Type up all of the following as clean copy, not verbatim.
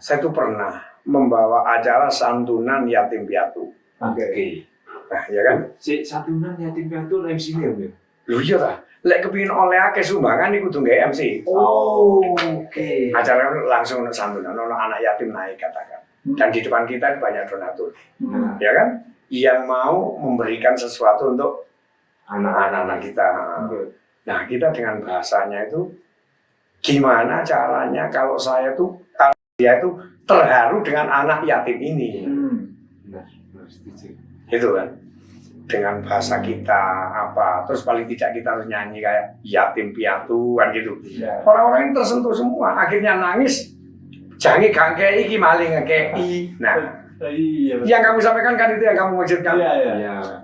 Saya tuh pernah membawa acara santunan yatim piatu. Oke. Nah, ya kan? Si santunan yatim piatu MC-ne ya. Loh iya ta. Lek kepengin oleh akeh sumbangan iku kudu nggae MC. Oke. Acara langsung untuk santunan, ono anak yatim naik katakan. Dan di depan kita banyak donatur. Ya kan? Yang mau memberikan sesuatu untuk anak-anak kita. Nah, kita dengan bahasanya itu gimana caranya kalau saya tuh dia itu terharu dengan anak yatim ini. Benar, setuju. Itu kan. Dengan bahasa kita apa, terus paling tidak kita harus nyanyi kayak yatim piatu kan gitu. Ya. Orang-orang ini tersentuh semua, akhirnya nangis. Jangan gangkei iki maling ngekei. Nah, Iya. yang kamu sampaikan kan itu yang kamu wujudkan. Iya.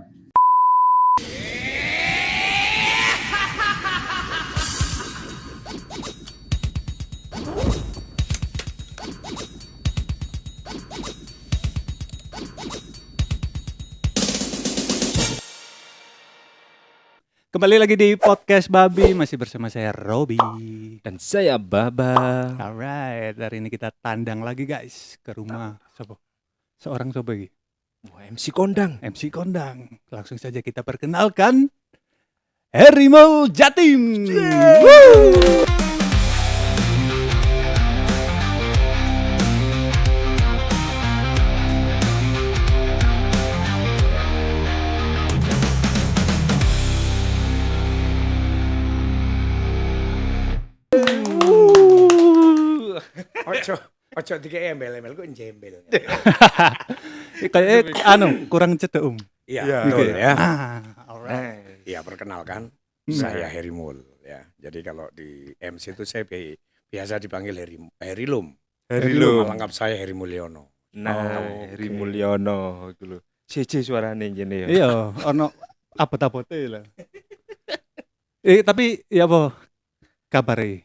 Kembali lagi di podcast Babi, masih bersama saya Robi. Dan saya Baba. Alright, hari ini kita tandang lagi guys ke rumah seorang sopo iki. Wah, MC Kondang. MC Kondang. Langsung saja kita perkenalkan Harimau Jatim. Woo! Ojo dikei embel-embel kok jembel. Kayak kurang cedek Iya, betul ya. Alright. Iya, perkenalkan saya Herimul ya. Jadi kalau di MC itu saya biasa dipanggil Herilum. Herilum. Lengkap saya Heri Mulyono. Nah, Heri Mulyono iku lho. Siji suarane jene ya. Iya, ono abot-abote lah. Tapi ya apa kabare,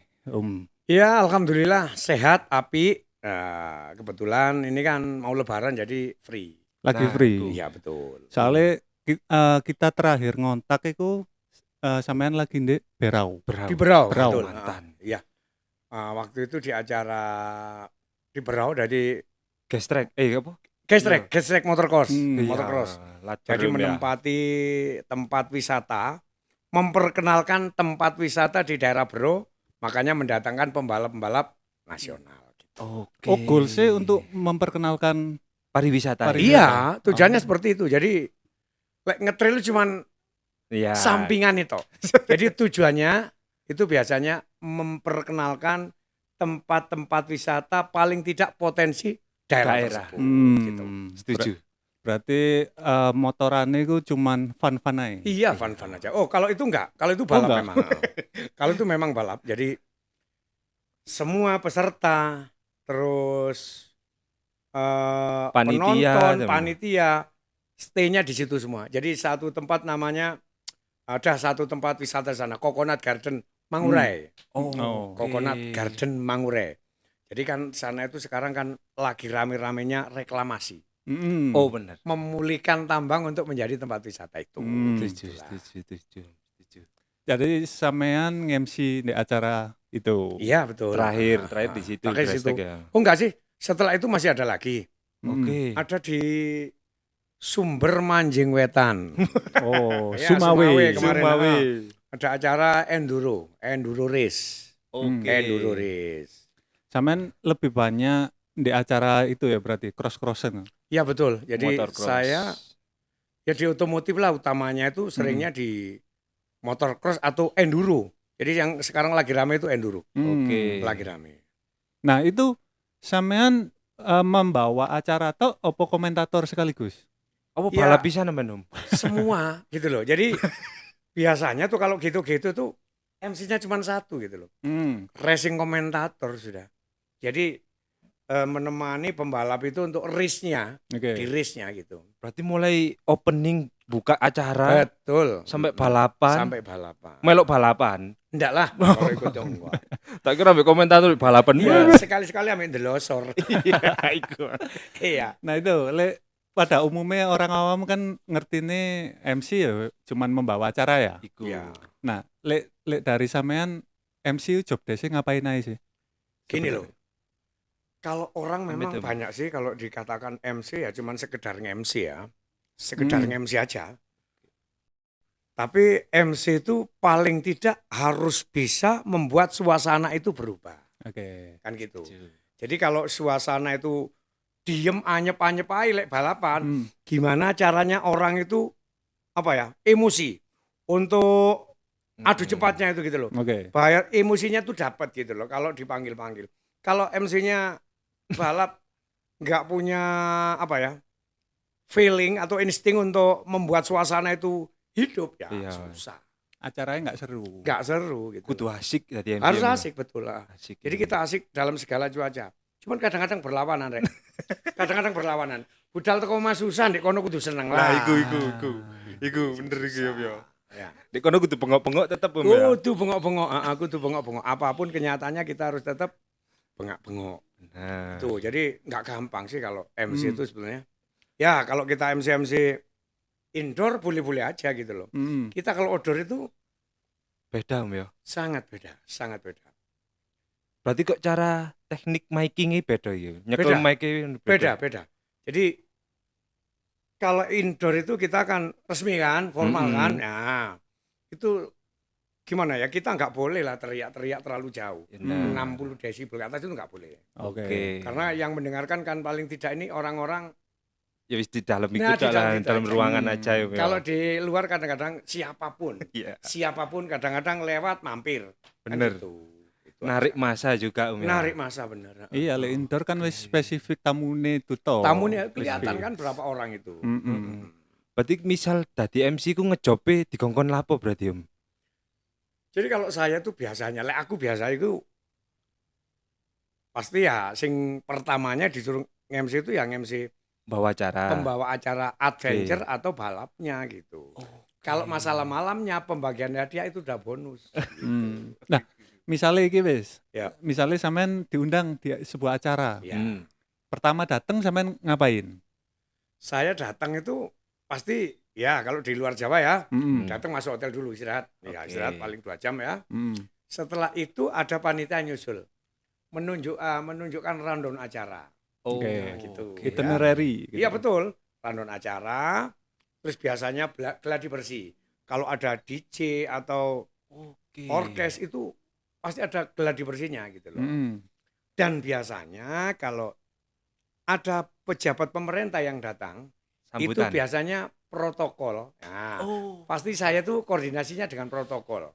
Ya, alhamdulillah sehat, api. Nah, kebetulan ini kan mau lebaran jadi free. Lagi Nah, free. Iya, betul. Soalnya kita terakhir ngontak itu sampean lagi di Berau. Di Berau, Berau. betul. Mantan. Iya. Waktu itu di acara di Berau dari Gestrek. Apa? Gestrek Motorcross. Hmm. Motocross. Iya, Jadi menempati tempat wisata, memperkenalkan tempat wisata di daerah Berau, makanya mendatangkan pembalap-pembalap nasional. Oke. Oh, goalsnya untuk memperkenalkan pariwisata. Iya, tujuannya Oh. seperti itu. Jadi ngetrail cuman Iya. sampingan itu. Jadi tujuannya itu biasanya memperkenalkan tempat-tempat wisata paling tidak potensi daerah. Daerah. tersebut, gitu. Setuju. Berarti motorannya itu cuman fun-fun aja. Iya, fun-fun aja. Oh, kalau itu enggak. Kalau itu balap enggak. memang. Kalau itu memang balap. Jadi semua peserta, terus penonton, panitia, stay-nya di situ semua. Jadi satu tempat namanya, ada satu tempat wisata di sana, Coconut Garden Mangurai. Oh. Coconut Garden Mangurai. Jadi kan sana itu sekarang kan lagi rame-ramenya reklamasi. Oh, benar. Memulihkan tambang untuk menjadi tempat wisata itu. Setuju. Jadi sampean nge-MC di acara itu. Iya, betul. Terakhir di situ. Terakhir situ. Grestek ya. Oh enggak sih, setelah itu masih ada lagi. Oke. Ada di Sumber Manjing Wetan. Oh, Ya, Sumawe. kemarin, ada acara enduro race. Oke. Enduro race. Sampean lebih banyak di acara itu ya berarti cross-crossan. Iya betul. Jadi Motocross. saya ya di otomotif lah utamanya itu seringnya di motocross atau enduro. Jadi yang sekarang lagi rame itu enduro. Oke. Lagi rame. Nah, itu sampean membawa acara atau opo komentator sekaligus? Apa Ya. balap bisa namanya, Om? Semua gitu loh. Jadi biasanya tuh kalau gitu-gitu tuh MC-nya cuma satu gitu loh. Racing komentator sudah. Jadi menemani pembalap itu untuk race-nya, Oke. di race-nya gitu. Berarti mulai opening buka acara Betul. sampai balapan. Sampai balapan. Melok balapan. Enggak lah, kalau ikut dong enggak. Tak kira ambek komentator balapan. Iya, sekali-sekali ambil delosor. Iku. Iya. Nah, itu pada umumnya orang awam kan ngertine MC ya cuman membawa acara ya. Iku. Iya. Nah, lek dari sampean MC job desk ngapain aja sih? Gini loh. Kalau orang memang Amit, Om. banyak sih kalau dikatakan MC ya cuman sekedar nge-MC ya. Sekedar nge-MC aja. Tapi MC itu paling tidak harus bisa membuat suasana itu berubah. Oke. Kan gitu. Jadi kalau suasana itu diem anyep-anyep aja lek balapan, gimana caranya orang itu apa ya? Emosi untuk adu cepatnya itu gitu loh. Oke. Bayar emosinya tuh dapat gitu loh kalau dipanggil-panggil. Kalau MC-nya balap nggak punya apa ya? Feeling atau insting untuk membuat suasana itu hidup ya Iya. susah. Acaranya nggak seru. Nggak seru gitu. Kudu asik tadi MC. Harus Om, ya. asik betul lah. Asik. Jadi ya. kita asik dalam segala cuaca. Cuman kadang-kadang berlawanan, Rek. Kadang-kadang berlawanan. Budal teko Mas Susan ndek kono kudu seneng Nah, lah. iku. Iku bener iku ya. Ya. Di kono kudu bengok-bengok tetep Om ya. Kudu bengok-bengok, kudu bengok-bengok. Apapun kenyataannya kita harus tetap bengok-bengok. Nah. Tuh, jadi nggak gampang sih kalau MC itu sebenarnya. Ya, kalau kita MC indoor boleh-boleh aja gitu loh. Kita kalau outdoor itu Beda Om ya. sangat beda, sangat beda. Berarti kok cara teknik mic-nya beda ya? Nyekel Beda. mic-nya Beda. Jadi kalau indoor itu kita kan resmi kan, formal kan. Nah, itu gimana ya? Kita nggak boleh lah teriak-teriak terlalu jauh. Nah. 60 desibel ke atas itu nggak boleh. Oke. Karena yang mendengarkan kan paling tidak ini orang-orang. Ya wis di dalam Nah, ikut di lah, dalam dalam itu aja. ruangan aja ya. Kalau di luar kadang-kadang siapapun, Iya. siapapun kadang-kadang lewat mampir. Kan Bener. gitu. Itu Narik aja. masa juga Om ya. Narik masa bener. Iya, le indoor kan wis spesifik tamune itu toh. Tamunya kelihatan kan berapa orang itu. Berarti misal tadi MC ku ngejope dikongkon lapo berarti Om? Jadi kalau saya tuh biasanya, aku biasa itu pasti ya sing pertamanya disuruh nge-MC itu yang MC Bawa acara. pembawa acara adventure atau balapnya gitu. Kalau masalah malamnya pembagian hadiah itu udah bonus. Gitu. Nah, misalnya iki wis. Ya. Misalnya sampean diundang di sebuah acara. Ya. Pertama datang sampean ngapain? Saya datang itu pasti ya kalau di luar Jawa ya, Mm-mm. datang masuk hotel dulu istirahat. Ya, Oke. istirahat paling 2 jam ya. Mm. Setelah itu ada panitia nyusul. Menunjukkan rundown acara. Oke. Nah, gitu. Itinerary. gitu. Iya betul, rundown acara, terus biasanya gladi bersih. Kalau ada DJ atau Oke. orkes itu pasti ada gladi bersihnya gitu loh. Mm. Dan biasanya kalau ada pejabat pemerintah yang datang, itu Sambutan. biasanya protokol. Nah, Oh. pasti saya tuh koordinasinya dengan protokol.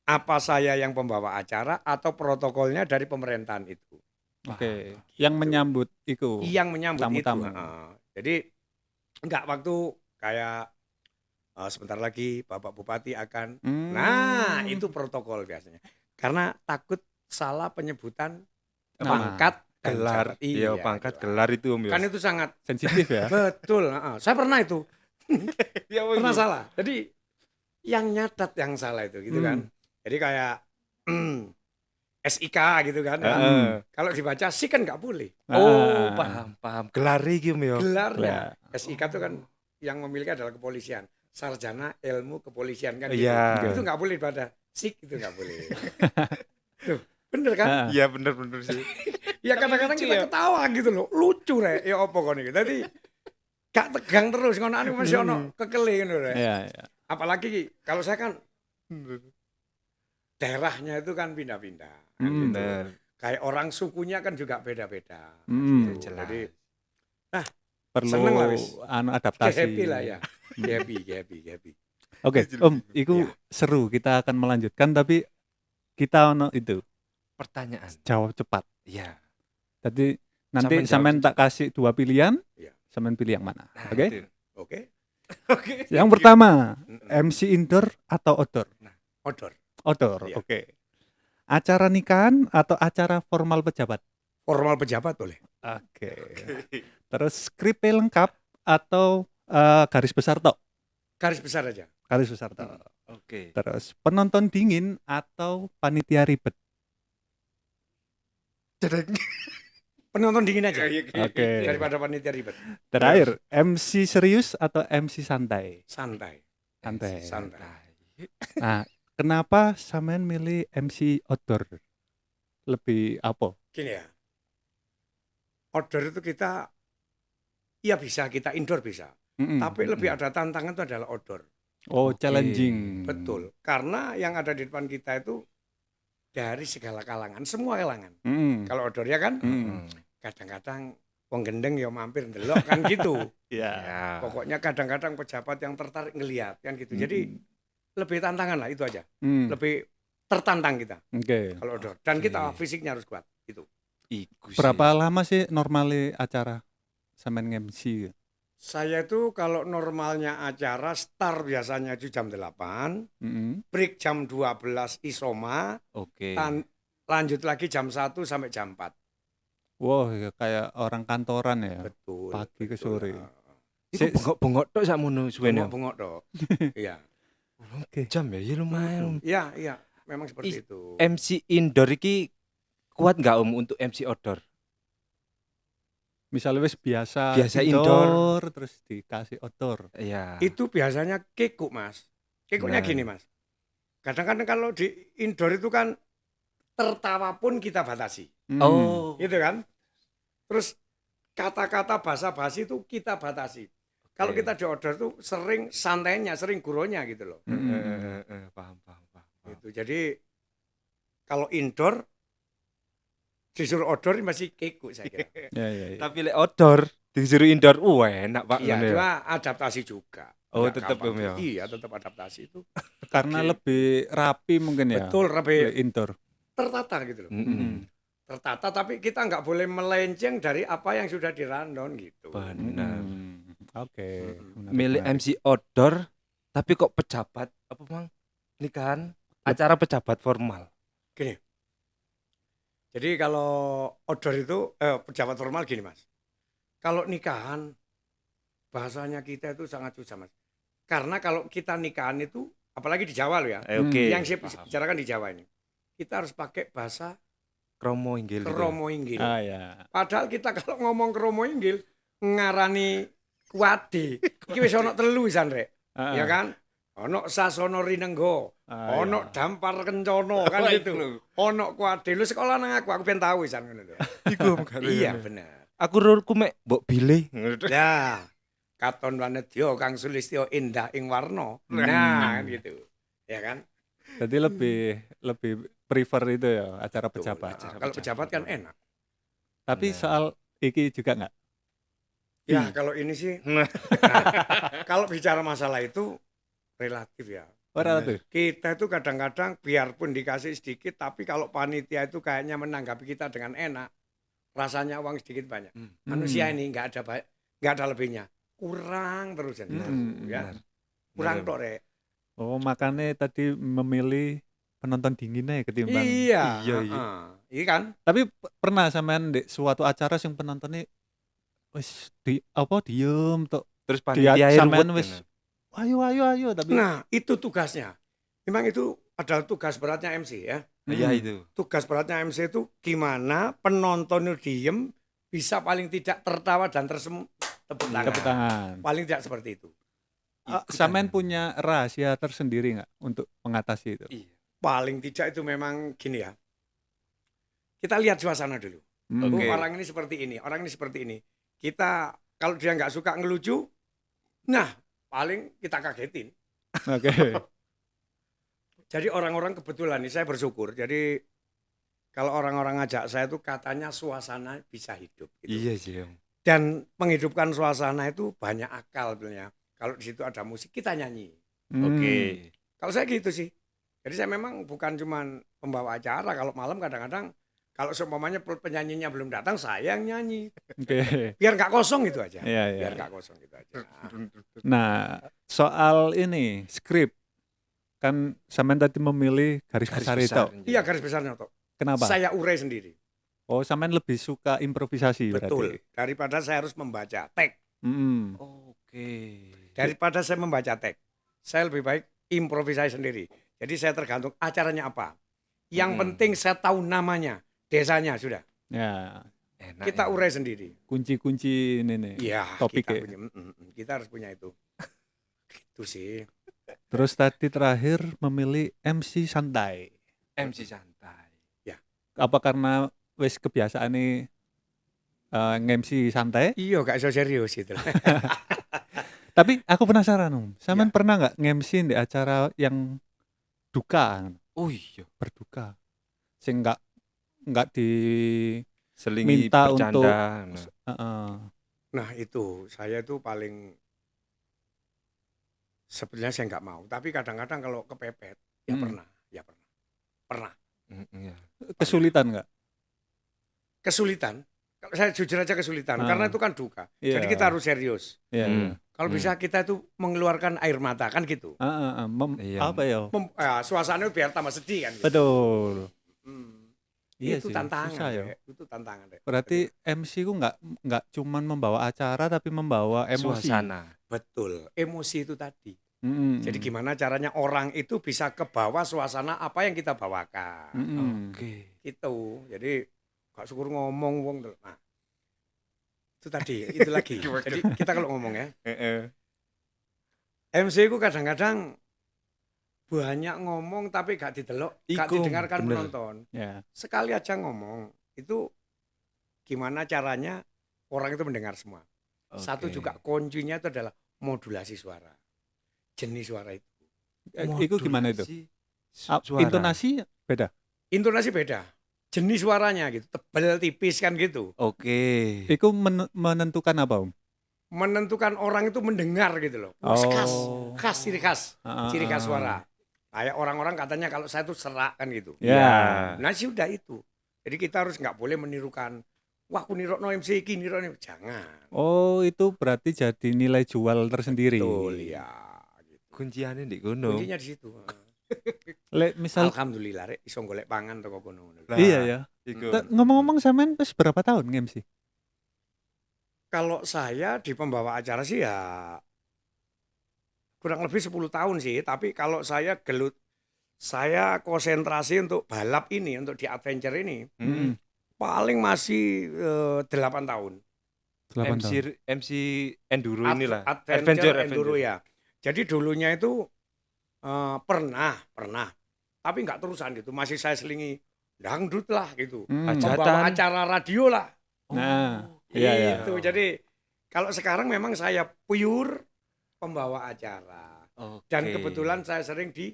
Apa saya yang pembawa acara atau protokolnya dari pemerintahan itu. Oke. Yang menyambut itu. Yang menyambut Tamu-tamu. itu. Jadi enggak waktu kayak sebentar lagi Bapak Bupati akan. Nah, itu protokol biasanya. Karena takut salah penyebutan Nama. pangkat dan Gelar. jabat. Iya, pangkat gelar. gelar itu Om ya. Kan itu sangat sensitif ya. betul. Saya pernah itu. Ya, Pernah salah. Jadi yang nyatat yang salah itu gitu kan. Jadi kayak SIK gitu kan. Kalau dibaca sih kan nggak boleh. Oh, paham. Gelar iki Om ya. Gelarnya SIK itu kan yang memiliki adalah kepolisian. Sarjana ilmu kepolisian kan gitu. Iya. Itu nggak boleh pada sik itu nggak boleh. Loh, bener kan? Iya, bener sih. Ya kadang-kadang lucu kita ya. ketawa gitu loh. Lucu rek. Ya apa kok nih. Tadi gak tegang terus ngono anu masih ono kekele ngono rek. Iya, iya. Apalagi kalau saya kan daerahnya itu kan pindah-pindah. Kan gitu. Bener. Kayak orang sukunya kan juga beda-beda. Mm. Gitu. Jadi Perlu seneng lah, wis. adaptasi. happy lah ya. Happy. Oke, Om, itu Ya. seru. Kita akan melanjutkan, tapi kita ono itu Pertanyaan. jawab cepat. Iya. Jadi nanti Sampean sampean jawab tak kasih 2 pilihan, Iya. sampean pilih yang mana. Nah, Oke? itu. Oke. Oke. Yang pertama, Mm-mm. MC indoor atau outdoor? Outdoor. Outdoor, Iya. oke. Acara nikahan atau acara formal pejabat? Formal pejabat boleh. Oke. Terus skripnya lengkap atau garis besar tok? Garis besar aja. Garis besar tok. Oke. Terus penonton dingin atau panitia ribet? Penonton dingin aja. Oke. Daripada panitia ribet. Terakhir, MC serius atau MC santai? Santai. Santai. Santai. Nah, kenapa sampean milih MC outdoor? Lebih apa? Gini ya. outdoor itu kita ya bisa, kita indoor bisa. Tapi lebih ada tantangan itu adalah outdoor. Oh, Oke. challenging. Betul. Karena yang ada di depan kita itu dari segala kalangan, semua kalangan. Kalau outdoor ya kan, kadang-kadang wong gendeng ya mampir ndelok kan gitu. Ya. Ya. Pokoknya kadang-kadang pejabat yang tertarik ngelihat kan gitu. Jadi lebih tantangan lah itu aja. Lebih tertantang kita Oke. kalau outdoor. Dan kita Oke. fisiknya harus kuat gitu. Iku sih. Berapa lama sih normali acara sampean nge-MC? Saya itu kalau normalnya acara start biasanya itu jam 8, break jam 12 isoma, Oke. lanjut lagi jam 1 sampai jam 4. Wah, ya kayak orang kantoran ya. Betul. Pagi ke sore. Iku bengok-bengok tok sakmono suwene. Bengok dong. Iya. Oke. Jam ya lumayan. Iya, iya. Memang seperti itu. MC indoor iki kuat nggak untuk MC outdoor? Misalnya wis biasa Biasa indoor. terus dikasih outdoor. Iya. Itu biasanya kekuk, Mas. Kekuknya Nah. gini, Mas. Kadang-kadang kalau di indoor itu kan tertawa pun kita batasi. Oh. Gitu kan? Terus kata-kata basa-basi itu kita batasi. Kalau Oke. kita di outdoor tuh sering santainya, sering gurunya gitu loh. Paham. Gitu. Jadi kalau indoor disuruh outdoor masih kekuk saya kira. Ya. Tapi lek outdoor disuruh indoor, enak Pak. Iya, ngono ya. cuma adaptasi juga. Oh, Nggak tetep gampang. ya. Iya, tetap adaptasi itu. Karena lebih rapi mungkin ya. Betul, lebih Lebih indoor. tertata gitu loh. Tertata tapi kita nggak boleh melenceng dari apa yang sudah di-rundown gitu. Benar. Oke. Milih MC outdoor tapi kok pejabat apa Bang? Nikahan acara pejabat formal. Gini. Jadi kalau outdoor itu pejabat formal gini Mas. Kalau nikahan bahasanya kita itu sangat susah Mas. Karena kalau kita nikahan itu apalagi di Jawa loh ya. Oke. Yang saya bicarakan di Jawa ini. Kita harus pakai bahasa Kromo inggil. Kromo Inggil. Ah ya. Padahal kita kalau ngomong Kromo Inggil ngarani kuwade. Iki wis ana telu wisan rek. Ya kan? Ono sasono rinenggo, ono dampar kencana kan gitu. Ono kuwade. Lu sekolah nang aku pengen tahu wisan ngono lho. Iku Iya bener. Aku rurku mek mbok bilih. Nah, katon wanedya kang sulistya indah ing warna. Nah, kan gitu. Ya kan? Jadi lebih prefer itu ya acara pejabat. Kalau pejabat kan enak. Tapi soal iki juga enggak? Ya, kalau ini sih kalau bicara masalah itu relatif ya. Relatif. Kita itu kadang-kadang biarpun dikasih sedikit, tapi kalau panitia itu kayaknya menanggapi kita dengan enak, rasanya uang sedikit banyak. Manusia ini nggak ada lebihnya, kurang terus ya. Kurang tok rek. Oh makanya tadi memilih penonton dinginnya ketimbang. Iya. Iya kan? Tapi pernah sampean di suatu acara sing penontonnya wis diem tok. Terus Dia panitia sampean ruwet. wis ayo tapi Nah, itu tugasnya. Memang itu adalah tugas beratnya MC ya. Iya itu. Tugas beratnya MC itu gimana penonton itu diem bisa paling tidak tertawa dan tepuk tangan. Paling tidak seperti itu. Sampean punya rahasia tersendiri nggak untuk mengatasi itu? Iya. Paling tidak itu memang gini ya. Kita lihat suasana dulu. Oke. Orang ini seperti ini, orang ini seperti ini. Kita kalau dia nggak suka ngelucu, nah paling kita kagetin. Oke. Jadi orang-orang kebetulan nih saya bersyukur. Jadi kalau orang-orang ngajak saya itu katanya suasana bisa hidup. Gitu. Iya sih. Dan menghidupkan suasana itu banyak akal sebenarnya. Kalau di situ ada musik kita nyanyi. Oke. Kalau saya gitu sih. Jadi saya memang bukan cuman pembawa acara. Kalau malam kadang-kadang kalau seumpamanya penyanyinya belum datang saya yang nyanyi. Oke. Biar nggak kosong gitu aja. Iya. Biar nggak kosong gitu aja. Nah, soal ini skrip kan sampean tadi memilih garis besar itu. Iya garis besarnya toh. Kenapa? Saya urai sendiri. Oh, sampean lebih suka improvisasi Betul. berarti. Daripada saya harus membaca teks. Oke. Daripada saya membaca teks, saya lebih baik improvisasi sendiri. Jadi saya tergantung acaranya apa. Yang penting saya tahu namanya, desanya sudah. Ya. Enak, Kita urai sendiri. Kunci-kunci ini nih. Iya, topiknya. kita harus punya itu. Gitu sih. Terus tadi terakhir memilih MC santai. MC santai. Apa karena wis kebiasaan nih nge-MC santai. Iya, gak iso serius gitu. Tapi aku penasaran, sampean Iya. pernah nggak nge-MC di acara yang duka, Oh iya, berduka, sing nggak selingi diminta untuk, bercanda. Nah. heeh. Nah itu, saya itu paling sebenarnya saya nggak mau. Tapi kadang-kadang kalau kepepet, ya Mm. pernah. Iya. Kesulitan nggak? Kesulitan. Kalau saya jujur aja kesulitan, Ah. karena itu kan duka. Iya. Jadi kita harus serius. Iya. Hmm. Kalau bisa kita itu mengeluarkan air mata kan gitu. Iya. Apa ya? Suasananya biar tambah sedih kan. Gitu. Betul. Hmm. Iya Itu sih, tantangan. susah ya. Dek. Itu tantangan. Dek. Berarti MC ku nggak cuman membawa acara tapi membawa emosi. Suasana. Betul. Emosi itu tadi. Mm-mm. Jadi gimana caranya orang itu bisa ke bawah suasana apa yang kita bawakan. Mm-mm. Oke. Itu. Jadi gak syukur ngomong wong. Nah, itu tadi, itu lagi. Jadi kita kalau ngomong ya, MC ku kadang-kadang banyak ngomong tapi gak didelok, gak Iku, didengarkan bener. penonton. Ya. Sekali aja ngomong, itu gimana caranya orang itu mendengar semua. Satu Oke. juga kuncinya itu adalah modulasi suara. Jenis suara itu. Itu gimana itu? Modulasi suara. Intonasi beda. Intonasi beda. Jenis suaranya gitu, tebal tipis kan gitu. Oke. Itu menentukan apa, Om? Menentukan orang itu mendengar gitu loh. Oh. Ciri khas Ah. suara. Kayak orang-orang katanya kalau saya tuh serak kan gitu. Ya. Nah sudah itu. Jadi kita harus nggak boleh menirukan. Wah aku nirokno MC iki nirokno. Jangan. Oh, itu berarti jadi nilai jual tersendiri. Betul ya. Gitu. Kunciannya di gunung. Kuncinya di situ. Misal Alhamdulillah rek iso golek pangan toko kono. Lah, iya ya. iku. Ngomong-ngomong sampean wis berapa tahun nge-MC? Kalau saya di pembawa acara sih ya kurang lebih 10 tahun sih, tapi kalau saya saya konsentrasi untuk balap ini, untuk di adventure ini, Mm. paling masih 8 tahun. 8 tahun. MC enduro inilah. Adventure enduro ya. Jadi dulunya itu pernah, tapi nggak terusan gitu. Masih saya selingi dangdut lah gitu. Hajatan. Pembawa acara radio lah. Nah, iya ya. Gitu. Jadi kalau sekarang memang saya pure pembawa acara. Oke. Dan kebetulan saya sering di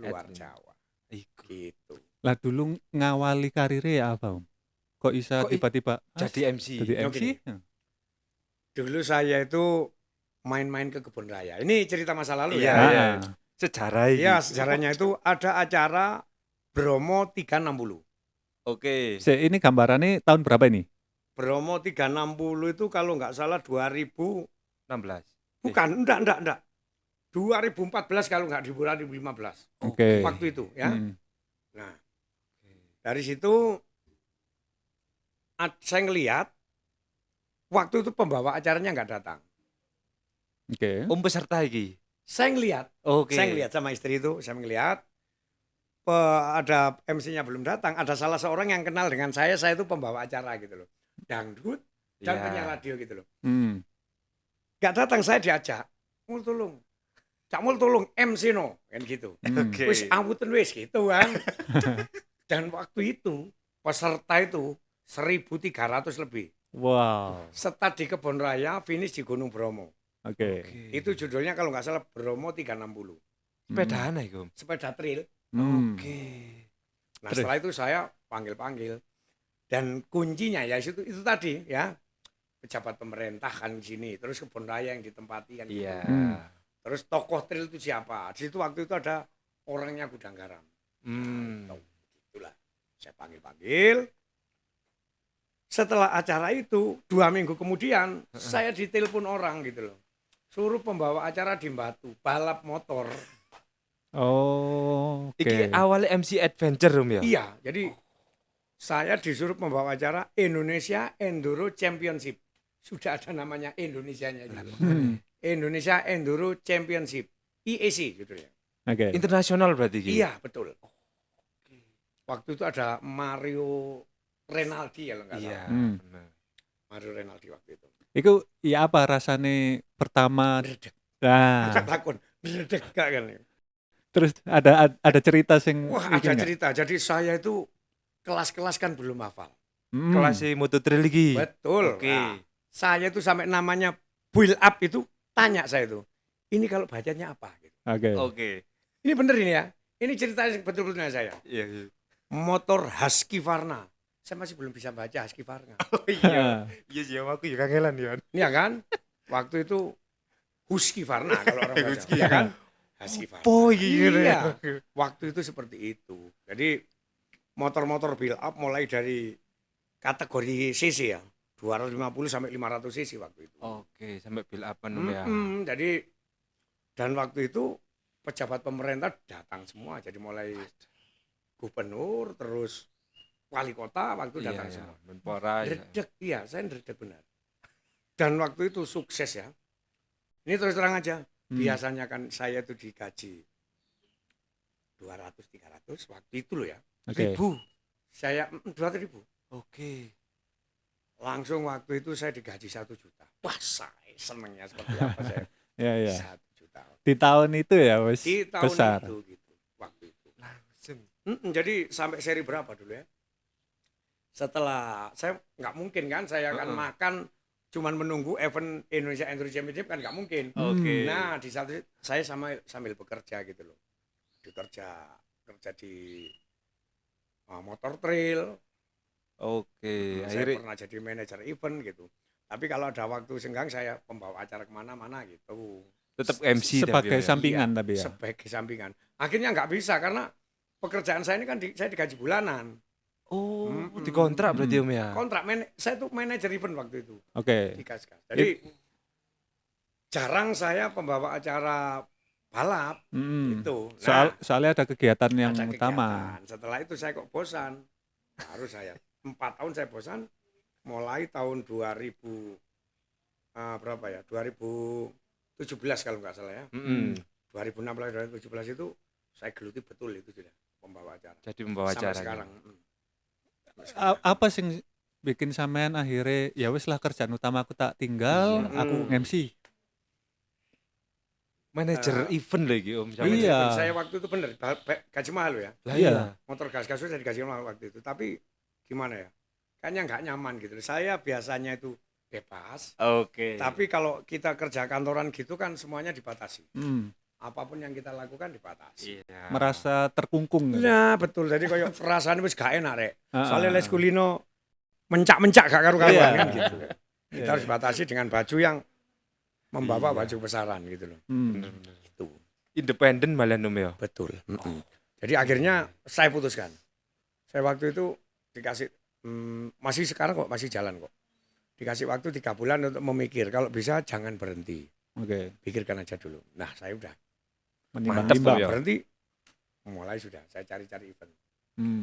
luar Admin. Jawa. Iku. Gitu. Lah dulu ngawali karirnya ya apa, Om? Kok bisa Kok tiba-tiba Jadi MC. jadi Oke. MC? Dulu saya itu main-main ke kebun raya. Ini cerita masa lalu Iya, ya. iya. Sejarah ini. Iya, sejarahnya itu ada acara Bromo 360. Oke. Ini gambarannya tahun berapa ini? Bromo 360 itu kalau nggak salah 2000 16. bukan, enggak. 2014 kalau nggak di 2015. Oke. Waktu itu ya. Mm. Nah, dari situ saya ngelihat waktu itu pembawa acaranya nggak datang. Oke. Peserta iki. Saya ngelihat, Oke. saya ngelihat sama istri itu, saya ngelihat ada MC-nya belum datang, ada salah seorang yang kenal dengan saya itu pembawa acara gitu loh. Dangdut dan Iya. penyiar radio gitu loh. Mm. Gak datang, saya diajak. Mul tolong. Cak Mul tolong MC no, kan gitu. Mm. Oke. Wis awuten wis gitu kan. Dan waktu itu peserta itu 1.300 lebih. Wow. Start di Kebun Raya, finish di Gunung Bromo. Oke. Itu judulnya kalau nggak salah Bromo 360. sepedaan iku. Sepeda trail. Mm. Oke. Nah Terus? setelah itu saya panggil-panggil. Dan kuncinya ya itu tadi ya. Pejabat pemerintah kan di sini. Terus Kebun Raya yang ditempati kan. gitu. Iya. Terus tokoh trail itu siapa? Di situ waktu itu ada orangnya Gudang Garam. Itulah. Saya panggil-panggil. Setelah acara itu 2 minggu kemudian saya ditelepon orang gitu loh. Suruh pembawa acara di Batu, balap motor. Oh, oke. Iki awalnya MC Adventure Om ya? Iya, jadi saya disuruh membawa acara Indonesia Enduro Championship. Sudah ada namanya Indonesianya juga. Indonesia Enduro Championship. IEC judulnya. Oke. Internasional berarti iki? Iya, betul. Waktu itu ada Mario Renaldi ya nggak Iya. salah. Hmm. Benar. Mario Renaldi waktu itu. Iku ya apa rasanya pertama? Berdek. Nah, Takut. Berdek kan. terus ada cerita sing Wah, ada iki nggak? cerita. Jadi saya itu kelas-kelas kan belum hafal. Kelas Moto3 lagi. Betul. Oke. Nah, saya itu sampai namanya build up itu tanya saya itu. Ini kalau bacanya apa? Gitu. Oke. Oke. Ini bener ini ya. Ini ceritanya betul-betul saya. Iya, iya. Motor Husqvarna. Saya masih belum bisa baca Husqvarna. Oh iya. Iya sih aku ya kangelan ya. Iya kan? Waktu itu Husqvarna kalau orang baca. Husky. Iya kan? Husqvarna. Oh iya. Waktu itu seperti itu. Jadi motor-motor build up mulai dari kategori cc ya. 250 sampai 500 cc waktu itu. Oke, sampai build up ya. Jadi dan waktu itu pejabat pemerintah datang semua. Jadi mulai gubernur terus wali kota waktu itu datang semua. Menpora. Dredeg, iya saya dredeg benar. Dan waktu itu sukses ya. Ini terus terang aja. Biasanya kan saya itu digaji 200-300 waktu itu loh ya. Oke. Ribu. Saya 200.000. Oke. Langsung waktu itu saya digaji 1 juta. Wah saya senengnya seperti apa saya. Ya, ya. 1 juta. Di tahun itu ya, Mas. Di tahun Besar. itu gitu. Waktu itu. Langsung. Jadi sampai seri berapa dulu ya? Setelah saya nggak mungkin kan saya akan makan cuman menunggu event Indonesia Enduro Championship kan nggak mungkin. Oke. Nah di satu saya sambil bekerja gitu loh. Kerja di motor trail. Oke. Saya Akhirnya pernah jadi manajer event gitu. Tapi kalau ada waktu senggang saya pembawa acara kemana-mana gitu. tetap MC Sebagai tapi ya. sampingan tapi ya. Sebagai sampingan. Akhirnya nggak bisa karena pekerjaan saya ini kan saya digaji bulanan. Oh, dikontrak berarti Om ya. Kontrak saya tuh manajer event waktu itu. Oke. Di Kaskas. Jadi jarang saya pembawa acara balap itu. Soalnya ada kegiatan yang ada utama. kegiatan. Setelah itu saya kok bosan. Baru saya 4 tahun saya bosan. Mulai tahun 2000 berapa ya? 2017 kalau nggak salah ya. 2016 2017 itu saya geluti betul itu sudah pembawa acara. Jadi membawa Sampai acara. sekarang. Apa sih bikin sampean akhirnya ya wis lah kerjaan utama aku tak tinggal, aku MC. Manajer event lagi Om. Iya. Saya waktu itu bener gaji mahal ya. Lah Iya. iya. Motor gas-gas saya digaji mahal waktu itu. Tapi gimana ya? Kayaknya nggak nyaman gitu. Saya biasanya itu bebas. Oke. Tapi kalau kita kerja kantoran gitu kan semuanya dibatasi. Hmm. Apapun yang kita lakukan dibatasi. Iya. Merasa terkungkung. Nah betul. Jadi kayak perasaan wis gak enak rek. Soalnya Ah. les kulino mencak-mencak gak karu-karuan Iya. kan gitu. Kita Iya. harus batasi dengan baju yang membawa Iya. baju besaran gitu loh. Bener-bener. Itu Independen malah Om ya. betul. Jadi akhirnya saya putuskan. Saya waktu itu dikasih masih sekarang kok masih jalan kok. Dikasih waktu 3 bulan untuk memikir. Kalau bisa jangan berhenti. Oke. Pikirkan aja dulu. Nah saya udah Mantap, Menimbang-nimbang. ya. berhenti. Mulai sudah saya cari-cari event.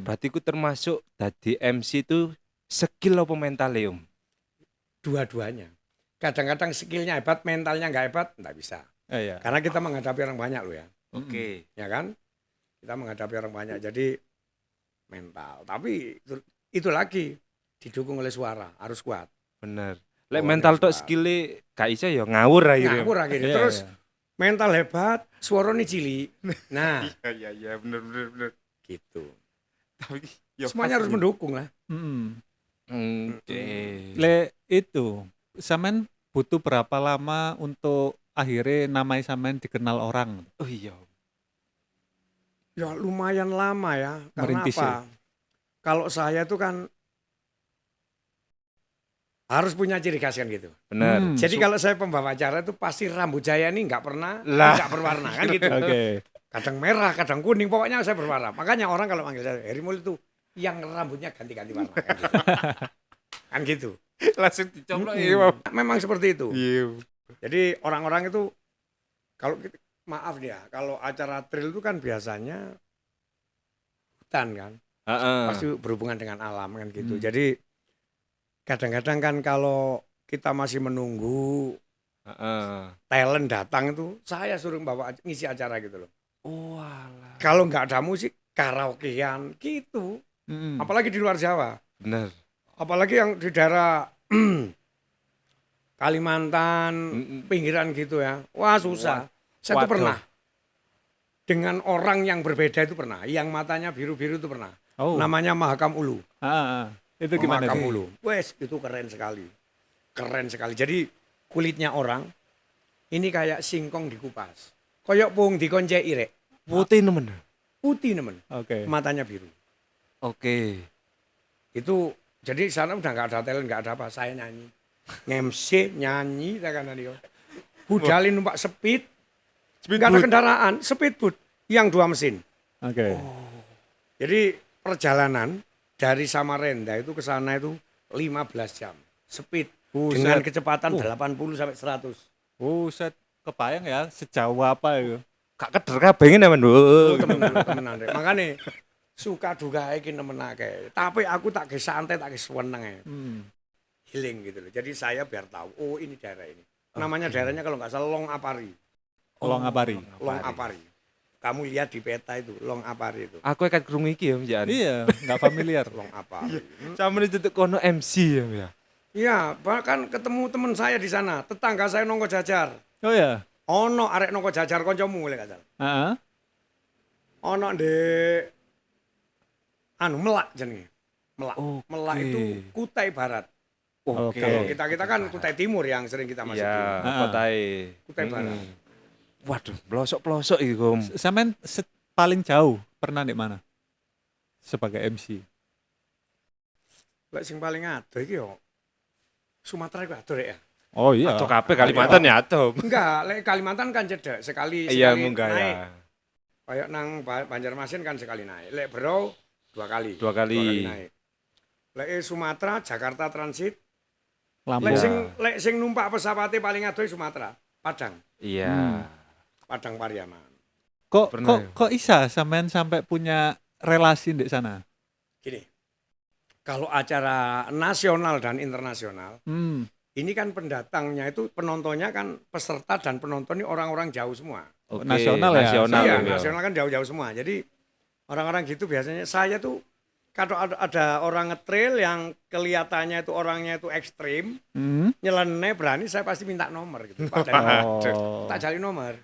Berarti ku termasuk tadi MC itu skill apa mental ya Om? Dua-duanya. Kadang-kadang skillnya hebat, mentalnya nggak hebat, nggak bisa. Iya. Karena kita menghadapi orang banyak loh ya. Oke. Ya kan? Kita menghadapi orang banyak. Jadi mental. Tapi itu lagi didukung oleh suara. Harus kuat. Bener. Lek Oh, mental tok kuat. skill gak iso ya ngawur akhirnya. Ngawur akhirnya. Iya, Terus iya. mental hebat, suaranya cilik. Nah, Iya bener. gitu. Tapi ya Semuanya pas harus nih. mendukung lah. Oke. Le itu sampean butuh berapa lama untuk akhirnya namanya sampean dikenal orang? Oh iya. Ya lumayan lama ya. Karena Merintis apa? Kalau saya itu kan harus punya ciri khas kan gitu. Bener. Jadi kalau saya pembawa acara itu pasti rambut saya ini nggak pernah Lah. nggak berwarna kan gitu. Oke. Kadang merah, kadang kuning, pokoknya saya berwarna. Makanya orang kalau manggil saya Heri Mulyo itu yang rambutnya ganti-ganti warna kan gitu. Kan gitu. Langsung dicoplok Mm-mm. ya Om. Memang seperti itu. Iya. Jadi orang-orang itu kalau maaf nih ya, kalau acara trail itu kan biasanya hutan kan, Heeh. pasti berhubungan dengan alam kan gitu. Jadi kadang-kadang kan kalau kita masih menunggu Heeh. talent datang itu, saya suruh bawa ngisi acara gitu loh. Walah. Kalau nggak ada musik, karaokean gitu. Apalagi di luar Jawa. Bener. Apalagi yang di daerah Kalimantan, pinggiran gitu ya. Wah susah. Saya tuh Waduh. pernah. Dengan orang yang berbeda itu pernah. Yang matanya biru-biru itu pernah. Oh. Namanya Mahakam Ulu. Ah. Itu gimana Maka tuh? mulu. Wes, itu keren sekali. Keren sekali. Jadi kulitnya orang ini kayak singkong dikupas. Koyok pung dikonceki rek. Putih nemen. Putih nemen. Oke. Matanya biru. Oke. Itu jadi sana udah nggak ada talent, nggak ada apa. Saya nyanyi. MC nyanyi tak kan dia. Budalin numpak speed. Nggak ada kendaraan, speedboat yang 2 mesin. Oke. Jadi perjalanan dari Samarinda itu ke sana itu 15 jam. Speed Buset. dengan kecepatan 80 sampai 100. Buset, kebayang ya sejauh apa itu. Kak keder kabeh ngene men. Temenan rek. Makane suka duga iki nemen akeh. Tapi aku tak ge santai, tak ge seneng ae. Healing gitu loh. Jadi saya biar tahu, oh ini daerah ini. Namanya daerahnya kalau nggak salah Long Apari. Long Apari. Long Apari. Kamu lihat di peta itu, Long Apari itu. Aku akan krungu iki ya, Jan. Iya, nggak familiar. Long Apari. Sampe itu kono MC ya. Iya, bahkan ketemu teman saya di sana, tetangga saya nongko jajar. Oh ya. Ono arek nongko jajar kancamu lek gak salah. Heeh. Ono ndek anu Melak jenenge. Melak. Oke. Melak itu Kutai Barat. Oke. Kalau kita kan Kutai Timur yang sering kita masuki. Iya, Ah. kotae. Kutai Barat. Waduh, pelosok-pelosok iki, Gom. Sampean paling jauh pernah di mana? Sebagai MC. Lek sing paling adoh iki yo Sumatera iku adoh rek ya. Oh iya. Atau kabeh Kalimantan ya, Atom. Enggak, lek Kalimantan kan cedek sekali Iya, sekali munggah naik. ya. Kayak nang Banjarmasin kan sekali naik. Lek Berau 2 kali. Dua kali. naik. Lek Sumatera Jakarta Transit. Lampung. Lek sing numpak pesawate paling adoh Sumatera, Padang. Iya. Padang Pariaman. Kok Pernah kok ya? kok isa sampean sampai punya relasi di sana? Gini. Kalau acara nasional dan internasional, ini kan pendatangnya itu penontonnya kan peserta dan penonton ini orang-orang jauh semua. Oke, Nasional ya? Nasional Iya, ya. nasional kan jauh-jauh semua. Jadi orang-orang gitu biasanya saya tuh kalau ada orang ngetrail yang kelihatannya itu orangnya itu ekstrim, nyeleneh berani saya pasti minta nomor gitu. Pak Oh. tak jalin nomor.